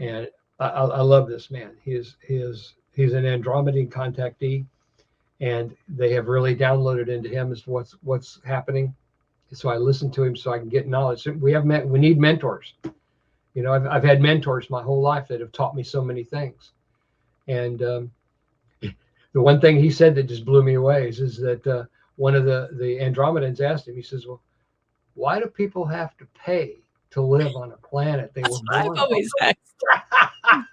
And I love this man. He's an Andromedan contactee, and they have really downloaded into him as to what's happening. So I listen to him so I can get knowledge. We need mentors. You know, I've had mentors my whole life that have taught me so many things. And the one thing he said that just blew me away is that one of the Andromedans asked him, he says, well, why do people have to pay to live on a planet they were born I've always on? asked.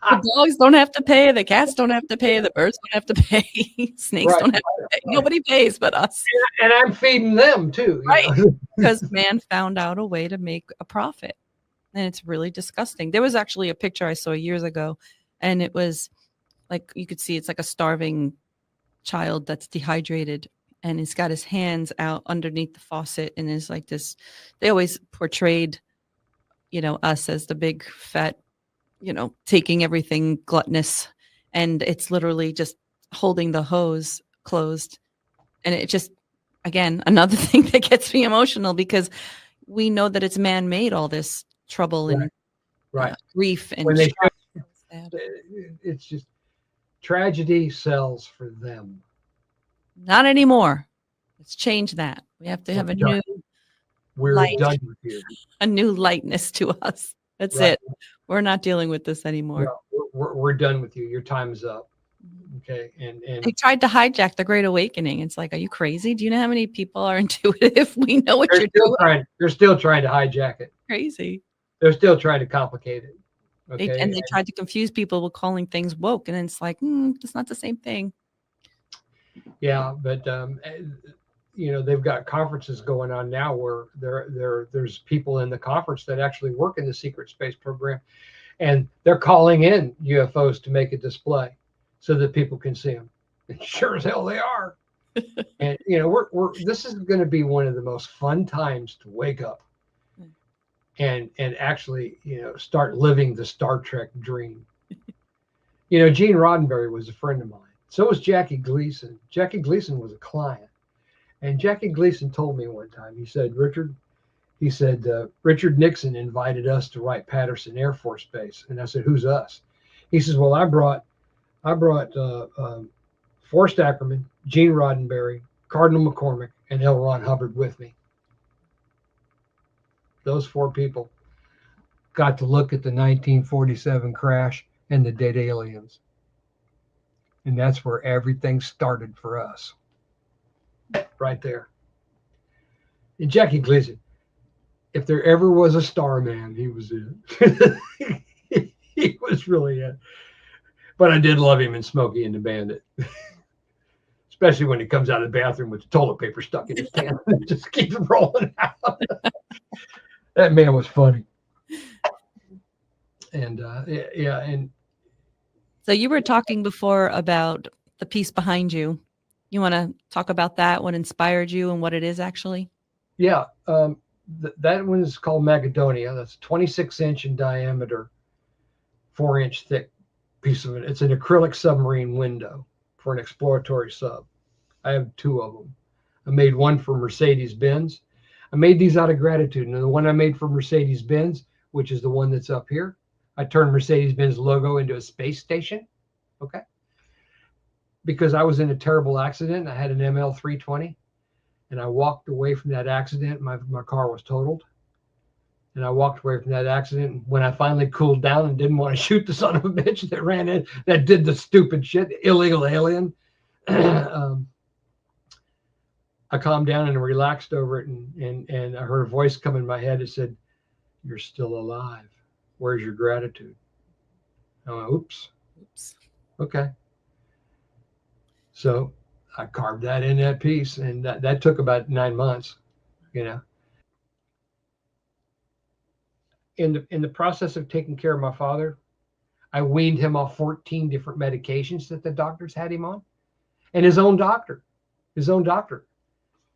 The dogs don't have to pay. The cats don't have to pay. The birds don't have to pay. Snakes Right, don't have to pay. right. Nobody pays but us. And I'm feeding them too. you Right. know? Because man found out a way to make a profit. And it's really disgusting. There was actually a picture I saw years ago, and it was like you could see it's like a starving child that's dehydrated, and he's got his hands out underneath the faucet, and is like this. They always portrayed, us as the big fat, taking everything gluttonous, and it's literally just holding the hose closed. And it just, again, another thing that gets me emotional, because we know that it's man-made, all this trouble and Right. grief and When they shock. it's just tragedy sells for them. Not anymore. Let's change that. We have to have We're Light. done with you. a new lightness to us. That's Right. it. We're not dealing with this anymore. No, we're done with you. Your time is up. Okay. And They tried to hijack the Great Awakening. It's like, are you crazy? Do you know how many people are intuitive? We know what you're doing. they're still trying to hijack it. Crazy. They're still trying to complicate it. Okay. They tried to confuse people with calling things woke, and then it's like, it's not the same thing. Yeah, but they've got conferences going on now where there's people in the conference that actually work in the secret space program, and they're calling in UFOs to make a display so that people can see them. And sure as hell they are. And this is going to be one of the most fun times to wake up and actually start living the Star Trek dream. Gene Roddenberry was a friend of mine. So was Jackie Gleason. Jackie Gleason was a client. And Jackie Gleason told me one time, he said, Richard Nixon invited us to write Patterson Air Force Base. And I said, who's us? He says, well, I brought Forrest Ackerman, Gene Roddenberry, Cardinal McCormick, and L. Ron Hubbard with me. Those four people got to look at the 1947 crash and the dead aliens. And that's where everything started for us. Right there. And Jackie Gleason, if there ever was a star man, he was it. He was really it. But I did love him in Smokey and the Bandit. Especially when he comes out of the bathroom with the toilet paper stuck in his pants and just keeps rolling out. That man was funny. And and So you were talking before about the piece behind you. You want to talk about that, what inspired you and what it is actually? yeah, that one is called Macedonia. That's 26-inch in diameter, 4-inch thick piece of it. It's an acrylic submarine window for an exploratory sub. I have two of them. I made one for Mercedes-Benz. I made these out of gratitude. And the one I made for Mercedes-Benz, which is the one that's up here, I turned Mercedes-Benz logo into a space station. Okay. Because I was in a terrible accident. I had an ML320 and I walked away from that accident. My car was totaled. And I walked away from that accident. When I finally cooled down and didn't want to shoot the son of a bitch that ran in, that did the stupid shit, the illegal alien, I calmed down and relaxed over it. And I heard a voice come in my head that said, "You're still alive. Where's your gratitude?" I went, oops. Okay. So I carved that in that piece, and that took about 9 months, In the process of taking care of my father, I weaned him off 14 different medications that the doctors had him on, and his own doctor,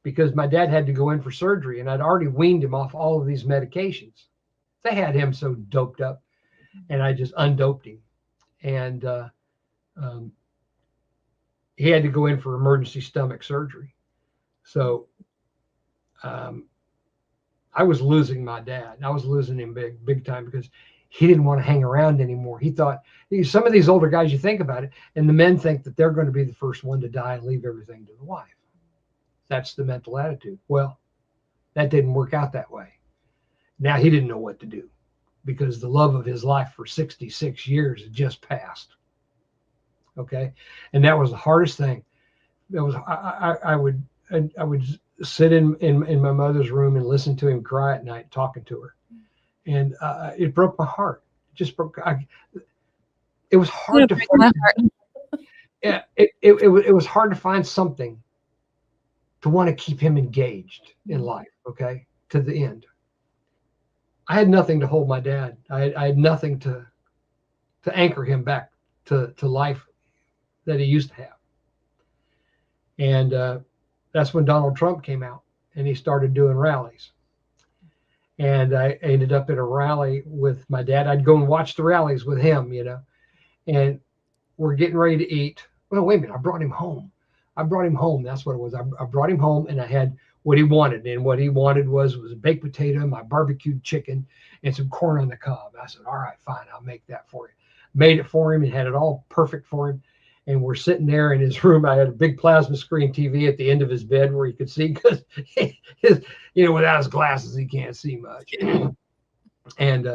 because my dad had to go in for surgery, and I'd already weaned him off all of these medications. They had him so doped up, and I just undoped him. And he had to go in for emergency stomach surgery. So I was losing my dad. I was losing him big time because he didn't want to hang around anymore. He thought some of these older guys, you think about it, and the men think that they're going to be the first one to die and leave everything to the wife. That's the mental attitude. Well, that didn't work out that way. Now he didn't know what to do because the love of his life for 66 years had just passed. Okay. And that was the hardest thing. It was, I would sit in my mother's room and listen to him cry at night, talking to her. And it broke my heart. It just broke. It was hard to find. Yeah, it was hard to find something to want to keep him engaged in life. Okay, to the end. I had nothing to hold my dad. I had nothing to anchor him back to life that he used to have. And that's when Donald Trump came out and he started doing rallies. And I ended up at a rally with my dad. I'd go and watch the rallies with him, you know, and we're getting ready to eat. Well, wait a minute. I brought him home. That's what it was. I brought him home and I had what he wanted. And what he wanted was a baked potato, my barbecued chicken, and some corn on the cob. I said, all right, fine. I'll make that for you. Made it for him and had it all perfect for him. And we're sitting there in his room. I had a big plasma screen TV at the end of his bed where he could see, because without his glasses, he can't see much. And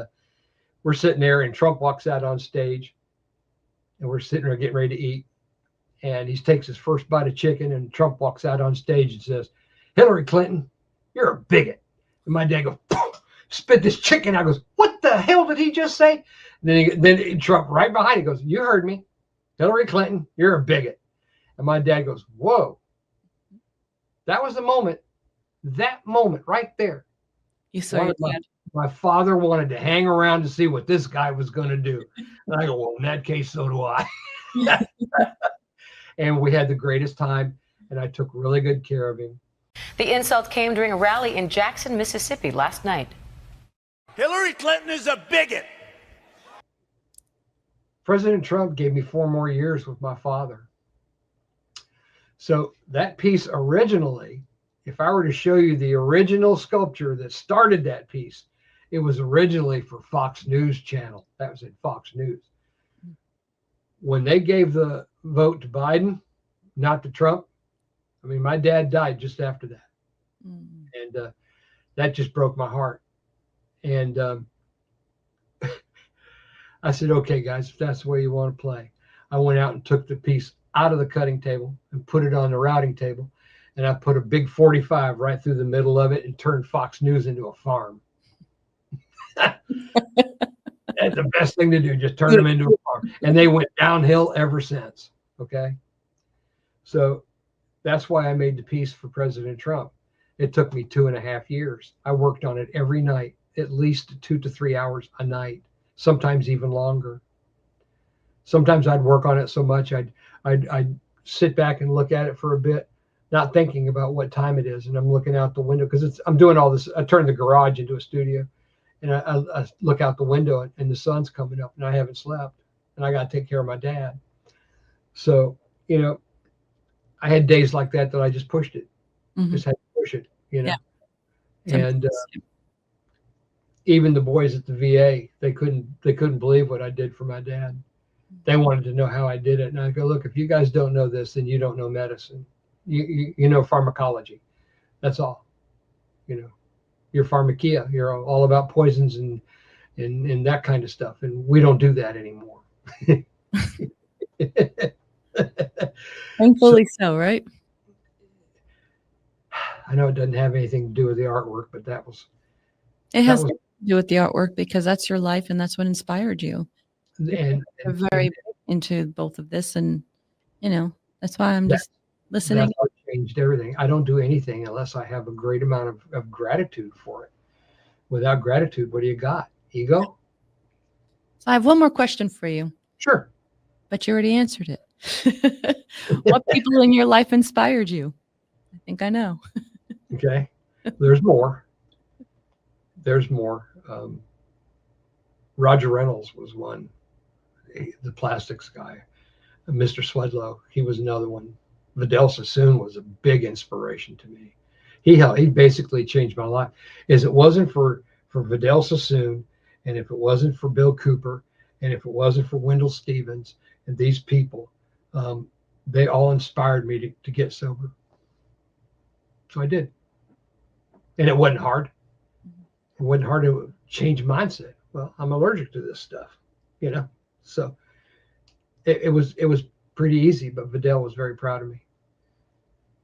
we're sitting there and Trump walks out on stage and we're sitting there getting ready to eat. And he takes his first bite of chicken and Trump walks out on stage and says, Hillary Clinton, you're a bigot. And my dad goes, spit this chicken. I goes, what the hell did he just say? And then Trump right behind, he goes, you heard me. Hillary Clinton, you're a bigot. And my dad goes, whoa. That was the moment. That moment right there. You saw your dad. My father wanted to hang around to see what this guy was going to do. And I go, well, in that case, so do I. And we had the greatest time. And I took really good care of him. The insult came during a rally in Jackson, Mississippi last night. Hillary Clinton is a bigot. President Trump gave me 4 more years with my father. So that piece originally, if I were to show you the original sculpture that started that piece, it was originally for Fox News Channel. That was at Fox News. When they gave the vote to Biden, not to Trump, I mean, my dad died just after that. And that just broke my heart. And I said, okay, guys, if that's the way you want to play. I went out and took the piece out of the cutting table and put it on the routing table. And I put a big 45 right through the middle of it and turned Fox News into a farm. That's the best thing to do. Just turn them into a farm. And they went downhill ever since. Okay. So that's why I made the piece for President Trump. It took me 2.5 years. I worked on it every night, at least 2 to 3 hours a night. Sometimes even longer. Sometimes I'd work on it so much I'd sit back and look at it for a bit, not thinking about what time it is. And I'm looking out the window because I'm doing all this. I turned the garage into a studio, and I look out the window and the sun's coming up, and I haven't slept, and I got to take care of my dad. So I had days like that I just pushed it, just had to push it, Yeah. And even the boys at the VA, they couldn't believe what I did for my dad. They wanted to know how I did it. And I go, look, if you guys don't know this, then you don't know medicine. You know pharmacology. That's all. You're pharmakia. You're all about poisons and that kind of stuff. And we don't do that anymore. Thankfully so, right? I know it doesn't have anything to do with the artwork, but it has to do with the artwork because that's your life and that's what inspired you. And You're very into both of this, and that's why I'm just listening. That's what changed everything. I don't do anything unless I have a great amount of gratitude for it. Without gratitude, what do you got? Ego? So I have one more question for you. Sure. But you already answered it. What people in your life inspired you? I think I know. Okay. There's more. Roger Reynolds was one, the plastics guy. Mr. Swedlow, he was another one. Vidal Sassoon was a big inspiration to me. He basically changed my life. As it wasn't for Vidal Sassoon, and if it wasn't for Bill Cooper, and if it wasn't for Wendell Stevens and these people, they all inspired me to get sober. So I did. And it wasn't hard. It wasn't hard to change mindset. Well, I'm allergic to this stuff, you know? So it was pretty easy, but Vidal was very proud of me,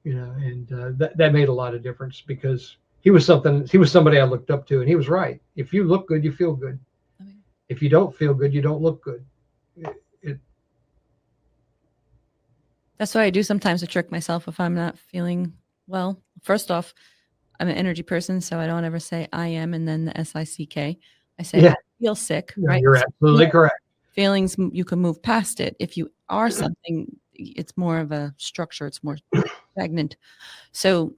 you know, and that made a lot of difference because he was somebody I looked up to, and he was right. If you look good, you feel good. If you don't feel good, you don't look good. That's what I do sometimes to trick myself if I'm not feeling well. First off, I'm an energy person, so I don't ever say I am and then the SICK. I say I feel sick, No, right? you're absolutely correct. Feelings, you can move past it. If you are something, it's more of a structure. It's more stagnant. So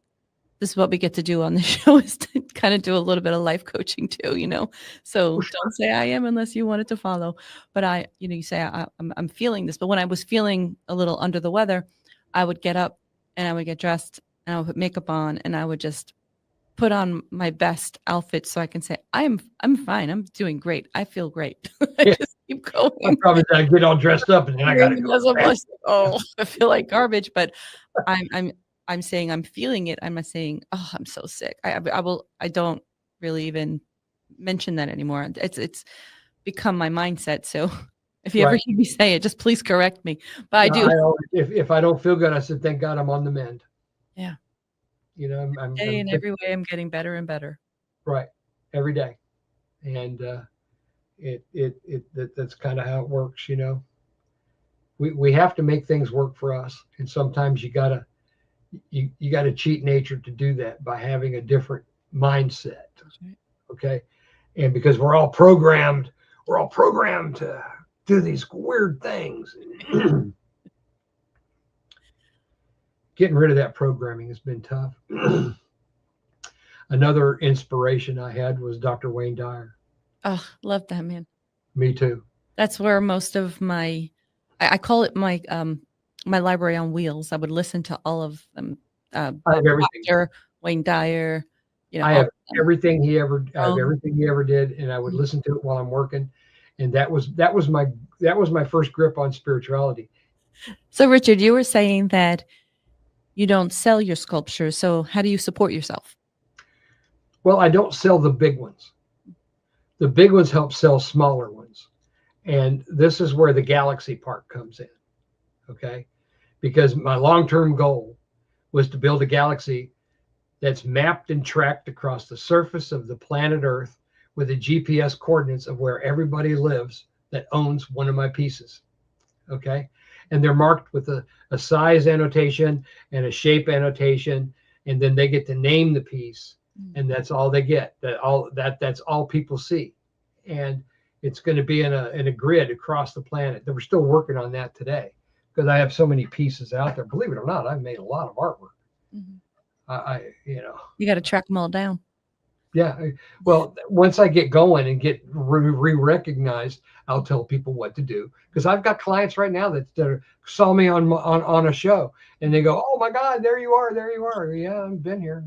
this is what we get to do on the show, is to kind of do a little bit of life coaching too, you know? So don't say I am unless you want it to follow. But you say I'm feeling this. But when I was feeling a little under the weather, I would get up and I would get dressed and I would put makeup on and I would just put on my best outfit so I can say, I'm fine. I'm doing great. I feel great. I just keep going. I probably get all dressed up and then I gotta go. Oh, I feel like garbage, but I'm saying I'm feeling it. I'm not saying, oh, I'm so sick. I don't really even mention that anymore. It's become my mindset. So if you ever hear me say it, just please correct me. But I do. If I don't feel good, I said, thank God I'm on the mend. Yeah. You know, I'm in every way I'm getting better and better. Right. Every day. And that's kind of how it works, you know. We have to make things work for us. And sometimes you gotta cheat nature to do that by having a different mindset. Right. Okay. And because we're all programmed to do these weird things. Getting rid of that programming has been tough. Another inspiration I had was Dr. Wayne Dyer. Oh, love that man. Me too. That's where most of my, I call it my my library on wheels. I would listen to all of them. I have everything. Dr. Wayne Dyer. You know, I have everything he ever did, and I would listen to it while I'm working. And that was my first grip on spirituality. So Richard, you were saying that you don't sell your sculptures. So how do you support yourself? Well, I don't sell the big ones. The big ones help sell smaller ones. And this is where the galaxy part comes in. Okay. Because my long-term goal was to build a galaxy that's mapped and tracked across the surface of the planet Earth with the GPS coordinates of where everybody lives that owns one of my pieces. Okay. And they're marked with a size annotation and a shape annotation. And then they get to name the piece. And that's all they get. That's all people see. And it's going to be in a grid across the planet. We're still working on that today because I have so many pieces out there. Believe it or not, I've made a lot of artwork. Mm-hmm. You got to track them all down. Yeah. Well, once I get going and get re-recognized, I'll tell people what to do. Because I've got clients right now that saw me on a show and they go, "Oh my God, there you are. Yeah, I've been here."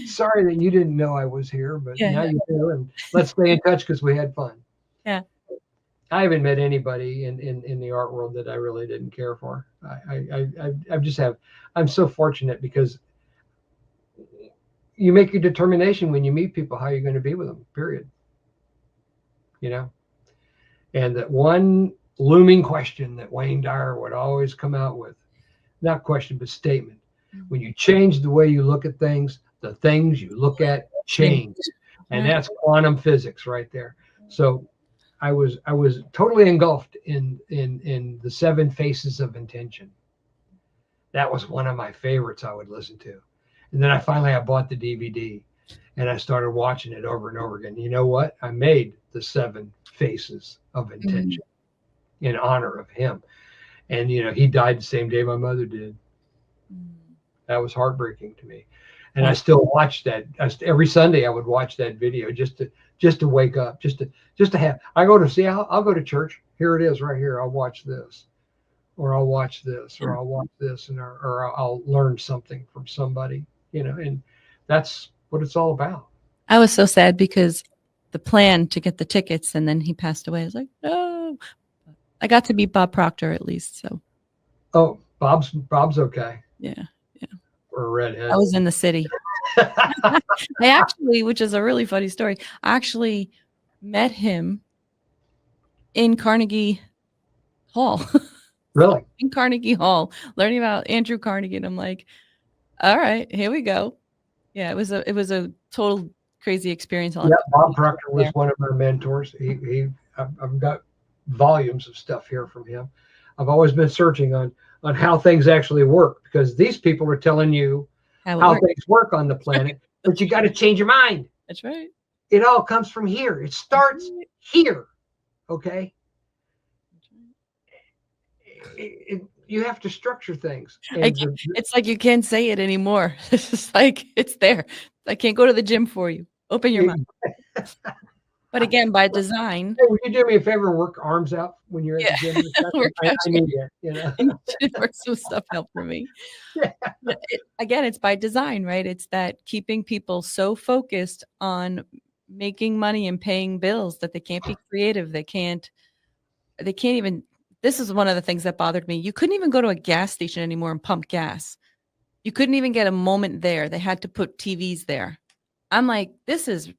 Sorry that you didn't know I was here, but now you do. And let's stay in touch because we had fun. Yeah. I haven't met anybody in the art world that I really didn't care for. I'm so fortunate because you make your determination when you meet people how you're going to be with them, period. You know, and that one looming question that Wayne Dyer would always come out with, not question, but statement. When you change the way you look at things, the things you look at change. And that's quantum physics right there. So I was totally engulfed in the 7 Faces of Intention. That was one of my favorites I would listen to. And then I bought the DVD and I started watching it over and over again. You know what? I made the 7 Faces of Intention in honor of him. And, you know, he died the same day my mother did. That was heartbreaking to me. And I still watch that. Every Sunday I would watch that video just to wake up, just to have, I'll go to church. Here it is right here. I'll watch this. or I'll watch this, or I'll watch this, and or I'll learn something from somebody, and that's what it's all about. I was so sad because the plan to get the tickets and then he passed away. I was like, no. I got to meet Bob Proctor at least. So, Oh, Bob's okay. yeah. Or a redhead. I was in the city. I actually, which is a really funny story, I actually met him in Carnegie Hall. Really? In Carnegie Hall, learning about Andrew Carnegie. And I'm like, all right, here we go. Yeah, it was a total crazy experience. Yeah, Bob Proctor was one of our mentors. I've got volumes of stuff here from him. I've always been searching on how things actually work, because these people are telling you how things work on the planet, but you got to change your mind. That's right. It all comes from here. It starts here. Okay. You have to structure things. It's like you can't say it anymore. It's just like it's there. I can't go to the gym for you. Open your mouth. But again, by design. Hey, would you do me a favor and work arms out when you're at the gym? I need it. Work some stuff out for me. Yeah. Again, it's by design, right? It's that keeping people so focused on making money and paying bills that they can't be creative. They can't even. This is one of the things that bothered me. You couldn't even go to a gas station anymore and pump gas. You couldn't even get a moment there. They had to put TVs there. I'm like, this is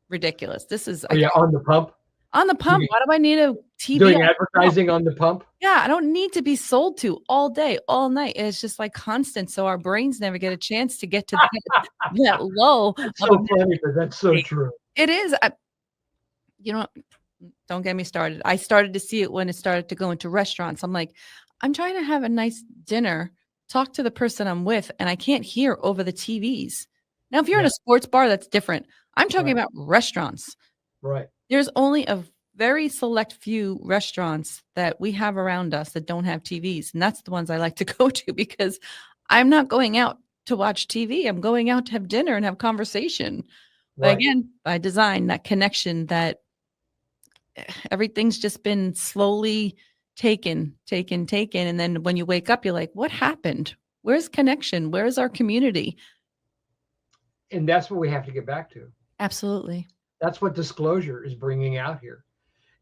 ridiculous. This is on the pump. On the pump. Why do I need a TV? Doing advertising on the pump? Yeah, I don't need to be sold to all day, all night. It's just like constant. So our brains never get a chance to get to that low. That's so funny, but that's so true. It is. Don't get me started. I started to see it when it started to go into restaurants. I'm like, I'm trying to have a nice dinner, talk to the person I'm with, and I can't hear over the TVs. Now, if you're in a sports bar, that's different. I'm talking about restaurants. Right. There's only a very select few restaurants that we have around us that don't have TVs. And that's the ones I like to go to, because I'm not going out to watch TV. I'm going out to have dinner and have conversation. Right. But again, by design, that connection, that everything's just been slowly taken. And then when you wake up, you're like, what happened? Where's connection? Where's our community? And that's what we have to get back to. Absolutely. That's what disclosure is bringing out here,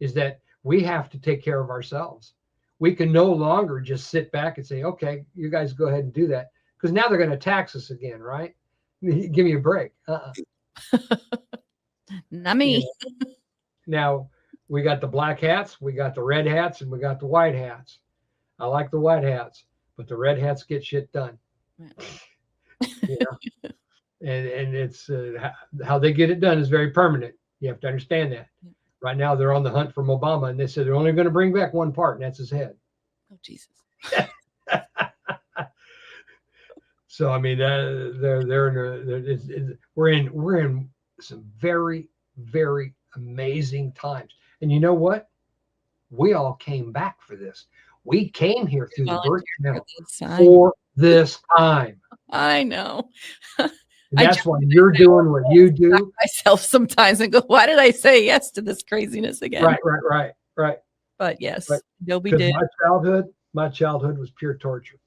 is that we have to take care of ourselves. We can no longer just sit back and say, okay, you guys go ahead and do that, because now they're going to tax us again, right? Give me a break. Not me. Yeah. Now, we got the black hats, we got the red hats, and we got the white hats. I like the white hats, but the red hats get shit done. Yeah. And it's how they get it done is very permanent. You have to understand that. Yeah. Right now, they're on the hunt from Obama, and they said they're only going to bring back one part, and that's his head. Oh, Jesus. So I mean, we're in some very, very amazing times. And you know what? We all came back for this. We came here through the birth canal for this time. I know. That's why you're doing what you do. Myself sometimes and go, why did I say yes to this craziness again? Right. But yes, nobody did. My childhood was pure torture.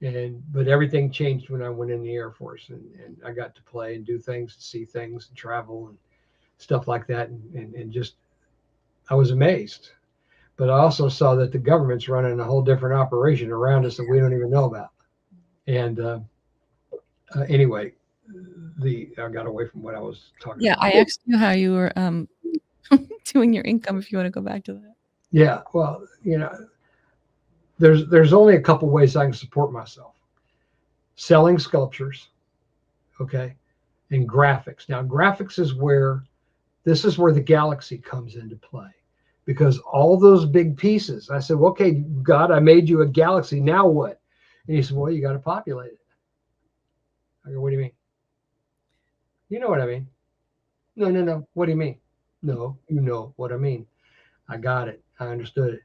But everything changed when I went in the Air Force, and I got to play and do things, and see things, and travel and stuff like that, and just I was amazed. But I also saw that the government's running a whole different operation around us that we don't even know about. And anyway, I got away from what I was talking about. I asked you how you were doing your income, if you want to go back to that. Yeah, well, there's only a couple ways I can support myself. Selling sculptures, okay, and graphics. Now, graphics is where the galaxy comes into play, because all those big pieces, I said, well, okay, God, I made you a galaxy. Now what? And he said, well, you got to populate it. I go, what do you mean? You know what I mean? No. What do you mean? No, you know what I mean. I got it. I understood it.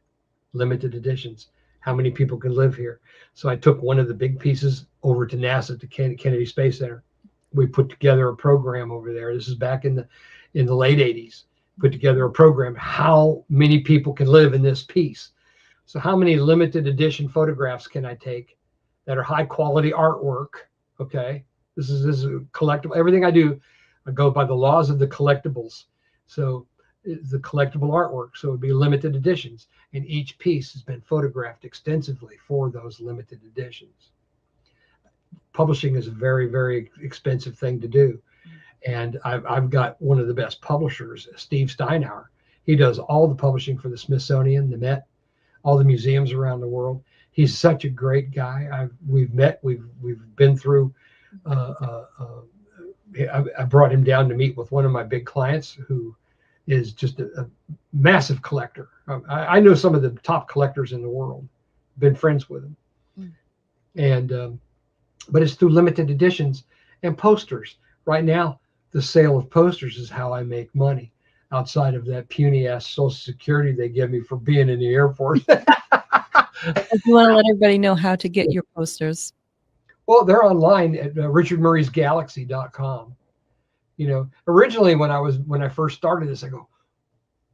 Limited editions. How many people can live here? So I took one of the big pieces over to NASA, to Kennedy Space Center. We put together a program over there. This is back in the late 80s. Put together a program, how many people can live in this piece. So how many limited edition photographs can I take that are high quality artwork? Okay. This is a collectible. Everything I do, I go by the laws of the collectibles. So it's the collectible artwork. So it'd be limited editions. And each piece has been photographed extensively for those limited editions. Publishing is a very, very expensive thing to do. And I've got one of the best publishers, Steve Steinhauer. He does all the publishing for the Smithsonian, the Met, all the museums around the world. He's such a great guy. We've met, we've been through. I brought him down to meet with one of my big clients who is just a massive collector. I know some of the top collectors in the world. Been friends with them, and but it's through limited editions and posters. Right now, the sale of posters is how I make money. Outside of that puny ass Social Security they give me for being in the Air Force. You want to let everybody know how to get your posters. Well, they're online at richardmurraysgalaxy.com. You know, originally when I first started this, I go,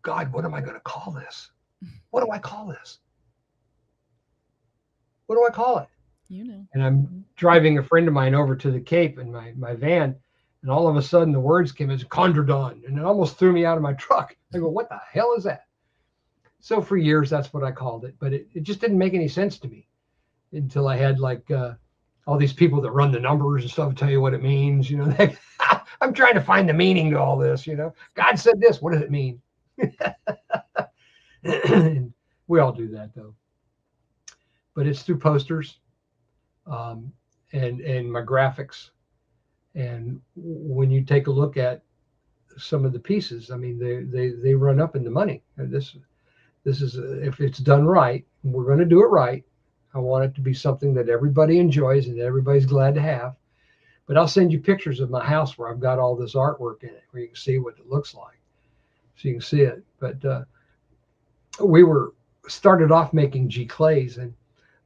God, what am I going to call this? What do I call this? What do I call it? You know. And I'm driving a friend of mine over to the Cape in my van, and all of a sudden the words came as Condradon, and it almost threw me out of my truck. I go, what the hell is that? So for years, that's what I called it, but it just didn't make any sense to me until I had like all these people that run the numbers and stuff tell you what it means. You know, I'm trying to find the meaning to all this. You know, God said this. What does it mean? And we all do that though. But it's through posters and my graphics. And when you take a look at some of the pieces, I mean, they run up in the money. This is if it's done right, we're going to do it right. I want it to be something that everybody enjoys and everybody's glad to have. But I'll send you pictures of my house where I've got all this artwork in it, where you can see what it looks like, so you can see it. But we started off making Giclées, and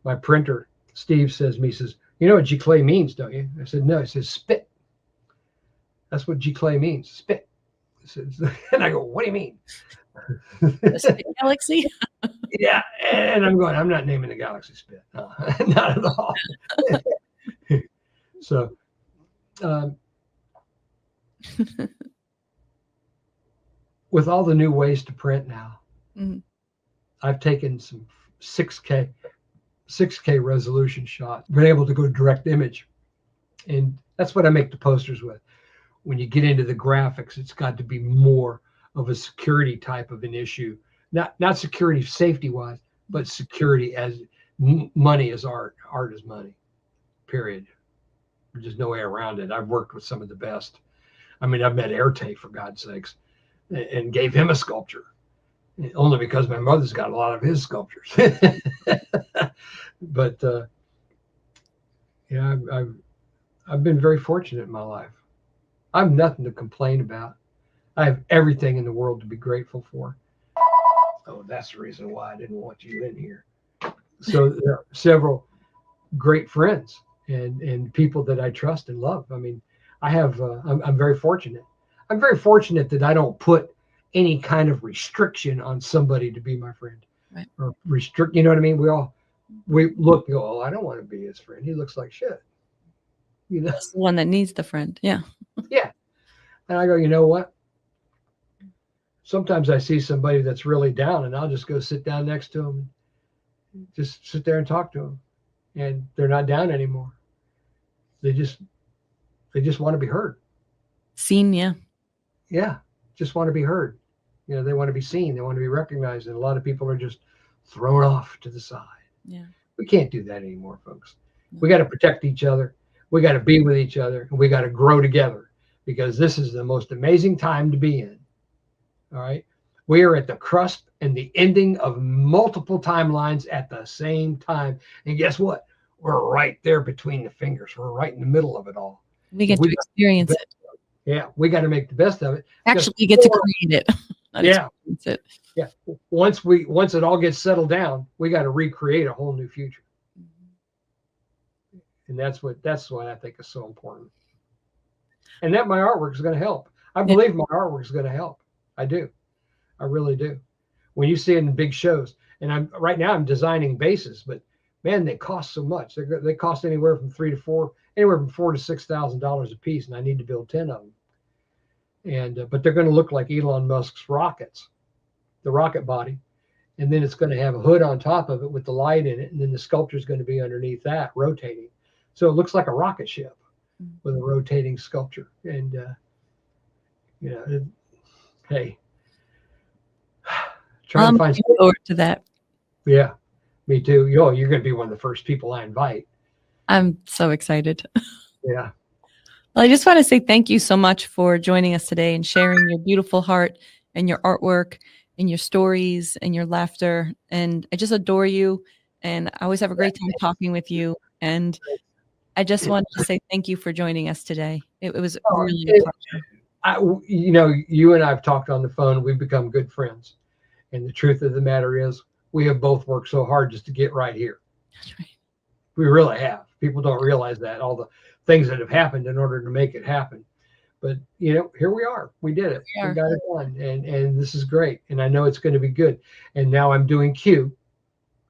my printer Steve says to me, he says, "You know what Giclée means, don't you?" I said, "No." He says, "Spit. That's what Giclée means, spit." He says, and I go, "What do you mean?" The Spit Galaxy. Yeah, and I'm going, I'm not naming the galaxy Spit. No, not at all. So with all the new ways to print now, I've taken some 6K resolution shot, been able to go direct image. And that's what I make the posters with. When you get into the graphics, it's got to be more of a security type of an issue. Not security safety wise, but security as money is art. Art is money, period. There's just no way around it. I've worked with some of the best. I mean, I've met Erte, for God's sakes, and gave him a sculpture only because my mother's got a lot of his sculptures. But yeah, I've been very fortunate in my life. I have nothing to complain about. I have everything in the world to be grateful for. Oh, that's the reason why I didn't want you in here. So there are several great friends and people that I trust and love. I mean, I have, I'm very fortunate. I'm very fortunate that I don't put any kind of restriction on somebody to be my friend. Right. Or restrict, you know what I mean? We look and go, oh, I don't want to be his friend. He looks like shit. You know? That's the one that needs the friend. Yeah. Yeah. And I go, you know what? Sometimes I see somebody that's really down and I'll just go sit down next to them, just sit there and talk to them, and they're not down anymore. They just want to be heard. Seen, yeah. Yeah. Just want to be heard. You know, they want to be seen. They want to be recognized. And a lot of people are just thrown off to the side. Yeah. We can't do that anymore, folks. We got to protect each other. We got to be with each other, and we got to grow together, because this is the most amazing time to be in. All right. We are at the cusp and the ending of multiple timelines at the same time. And guess what? We're right there between the fingers. We're right in the middle of it all. We get to experience it. Yeah. We got to make the best of it. Actually, we get to create it. Not Yeah. experience it. Yeah. Once it all gets settled down, we got to recreate a whole new future. And that's what I think is so important. And that my artwork is going to help. I believe my artwork is going to help. I do. I really do. when you see it in big shows. And I'm designing bases, but man, they cost so much. They cost anywhere from $4,000 to $6,000 a piece, and I need to build 10 of them. And but they're going to look like Elon Musk's rockets, the rocket body, and then it's going to have a hood on top of it with the light in it, and then the sculpture is going to be underneath that, rotating. So it looks like a rocket ship with a rotating sculpture. And hey, trying to find. Looking forward to that. Yeah, me too. You're going to be one of the first people I invite. I'm so excited. Yeah. Well, I just want to say thank you so much for joining us today and sharing your beautiful heart and your artwork and your stories and your laughter. And I just adore you. And I always have a great time talking with you. And I just wanted to say thank you for joining us today. It was really a pleasure. You and I have talked on the phone. We've become good friends. And the truth of the matter is, we have both worked so hard just to get right here. That's right. We really have. People don't realize that, all the things that have happened in order to make it happen. But here we are. We did it. We got it done, and this is great. And I know it's going to be good. And now I'm doing Q.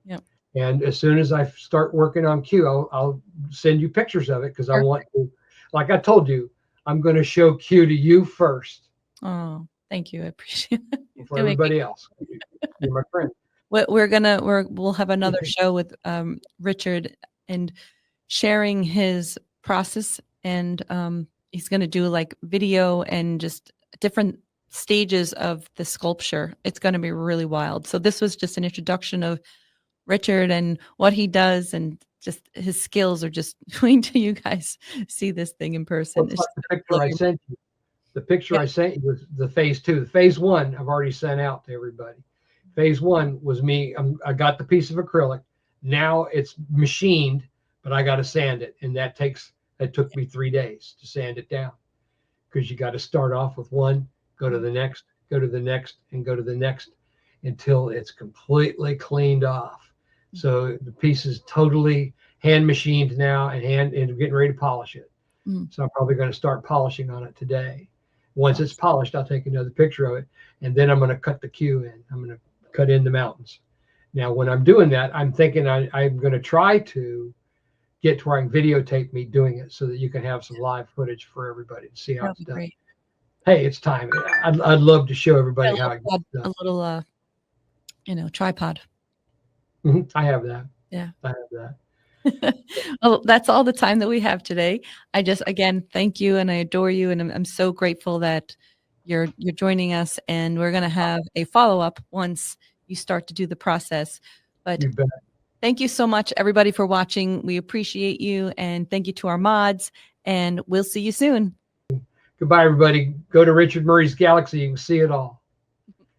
Yep. And as soon as I start working on Q, I'll send you pictures of it, because I want to. Like I told you, I'm going to show Q to you first. Oh, thank you. I appreciate it. Before everybody else. You're my friend. We'll have another show with Richard and sharing his process, and he's going to do like video and just different stages of the sculpture. It's going to be really wild. So this was just an introduction of Richard and what he does, and just his skills are just waiting till you guys see this thing in person. The picture I sent you. The picture I sent you was the phase 2. The phase 1 I've already sent out to everybody. Phase 1 was me. I got the piece of acrylic. Now it's machined, but I got to sand it, and it took me 3 days to sand it down, because you got to start off with one, go to the next, go to the next, and go to the next until it's completely cleaned off. So the piece is totally hand machined now, and getting ready to polish it. So I'm probably going to start polishing on it today. Once it's polished, I'll take another picture of it, and then I'm going to cut the Q in. I'm going to cut in the mountains. Now, when I'm doing that, I'm thinking I'm going to try to get to where I can videotape me doing it, so that you can have some live footage for everybody to see how it's done. Great. Hey, it's time. I'd love to show everybody how it gets done. A little, tripod. I have that. Yeah. I have that. Well, that's all the time that we have today. I just, again, thank you, and I adore you, and I'm so grateful that you're joining us, and we're going to have a follow-up once you start to do the process. But You bet. thank you so much, everybody, for watching. We appreciate you, and thank you to our mods, and we'll see you soon. Goodbye, everybody. Go to Richard Murray's Galaxy. You can see it all.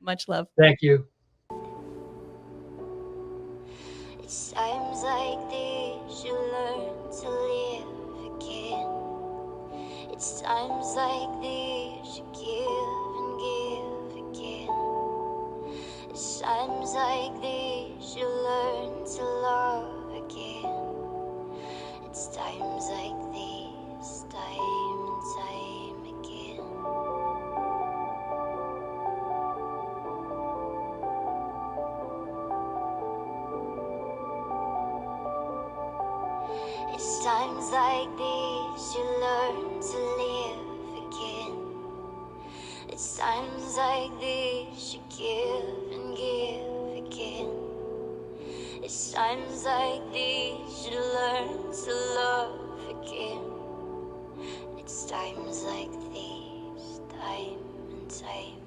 Much love. Thank you. It's times like these you learn to live again. It's times like these you give and give again. It's times like these you learn to love again. It's times like these, time and time again. It's times like these you learn to live again. It's times like these you give and give again. It's times like these you learn to love again. It's times like these, time and time